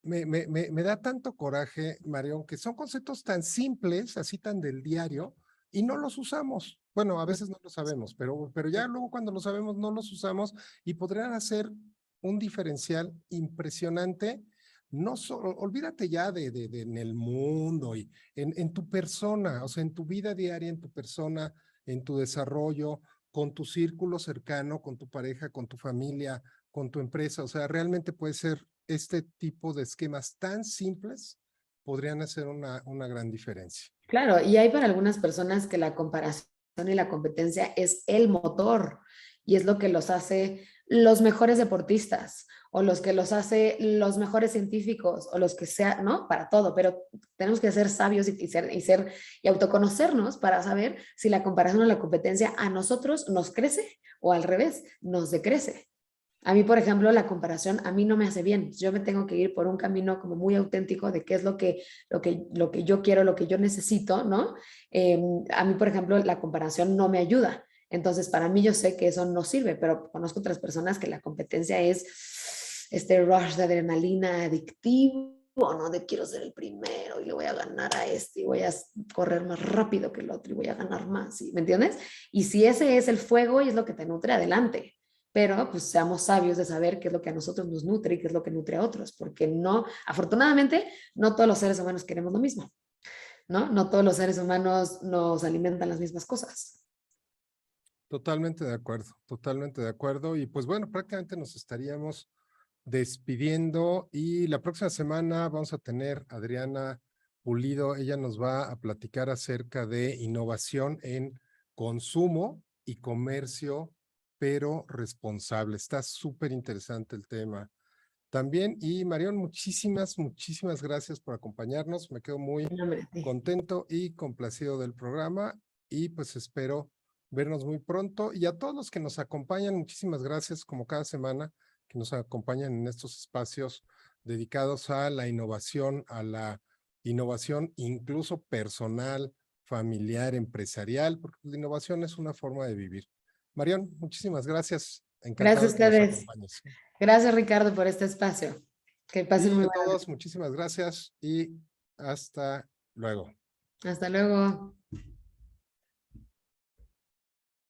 me da tanto coraje, Marión, que son conceptos tan simples, así tan del diario, y no los usamos. Bueno, a veces no lo sabemos, pero ya luego cuando lo sabemos no los usamos y podrían hacer un diferencial impresionante. No solo, olvídate ya de en el mundo y en tu persona, o sea, en tu vida diaria, en tu persona, en tu desarrollo, con tu círculo cercano, con tu pareja, con tu familia, con tu empresa. O sea, realmente puede ser este tipo de esquemas tan simples podrían hacer una gran diferencia. Claro, y hay para algunas personas que la comparación y la competencia es el motor y es lo que los hace los mejores deportistas o los que los hace los mejores científicos o los que sea, ¿no? Para todo, pero tenemos que ser sabios y autoconocernos para saber si la comparación o la competencia a nosotros nos crece o al revés, nos decrece. A mí, por ejemplo, la comparación a mí no me hace bien. Yo me tengo que ir por un camino como muy auténtico de qué es lo que yo quiero, lo que yo necesito, ¿no? A mí, por ejemplo, la comparación no me ayuda. Entonces, para mí yo sé que eso no sirve, pero conozco otras personas que la competencia es este rush de adrenalina adictivo, ¿no? De quiero ser el primero y le voy a ganar a este y voy a correr más rápido que el otro y voy a ganar más, ¿sí? ¿Me entiendes? Y si ese es el fuego y es lo que te nutre, adelante, pero pues seamos sabios de saber qué es lo que a nosotros nos nutre y qué es lo que nutre a otros, porque no, afortunadamente, no todos los seres humanos queremos lo mismo, ¿no? No todos los seres humanos nos alimentan las mismas cosas. Totalmente de acuerdo, totalmente de acuerdo. Y pues bueno, prácticamente nos estaríamos despidiendo y la próxima semana vamos a tener a Adriana Pulido. Ella nos va a platicar acerca de innovación en consumo y comercio, pero responsable. Está súper interesante el tema también. Y Marión, muchísimas gracias por acompañarnos. Me quedo muy No, hombre, sí. contento y complacido del programa y pues espero vernos muy pronto. Y a todos los que nos acompañan, muchísimas gracias como cada semana que nos acompañan en estos espacios dedicados a la innovación incluso personal, familiar, empresarial, porque la innovación es una forma de vivir. Marión, muchísimas gracias. Encantado Gracias de a que nos ustedes. acompañes. Gracias, Ricardo, por este espacio. Que pasen Y muy a buenas. todos, muchísimas gracias y hasta luego. Hasta luego.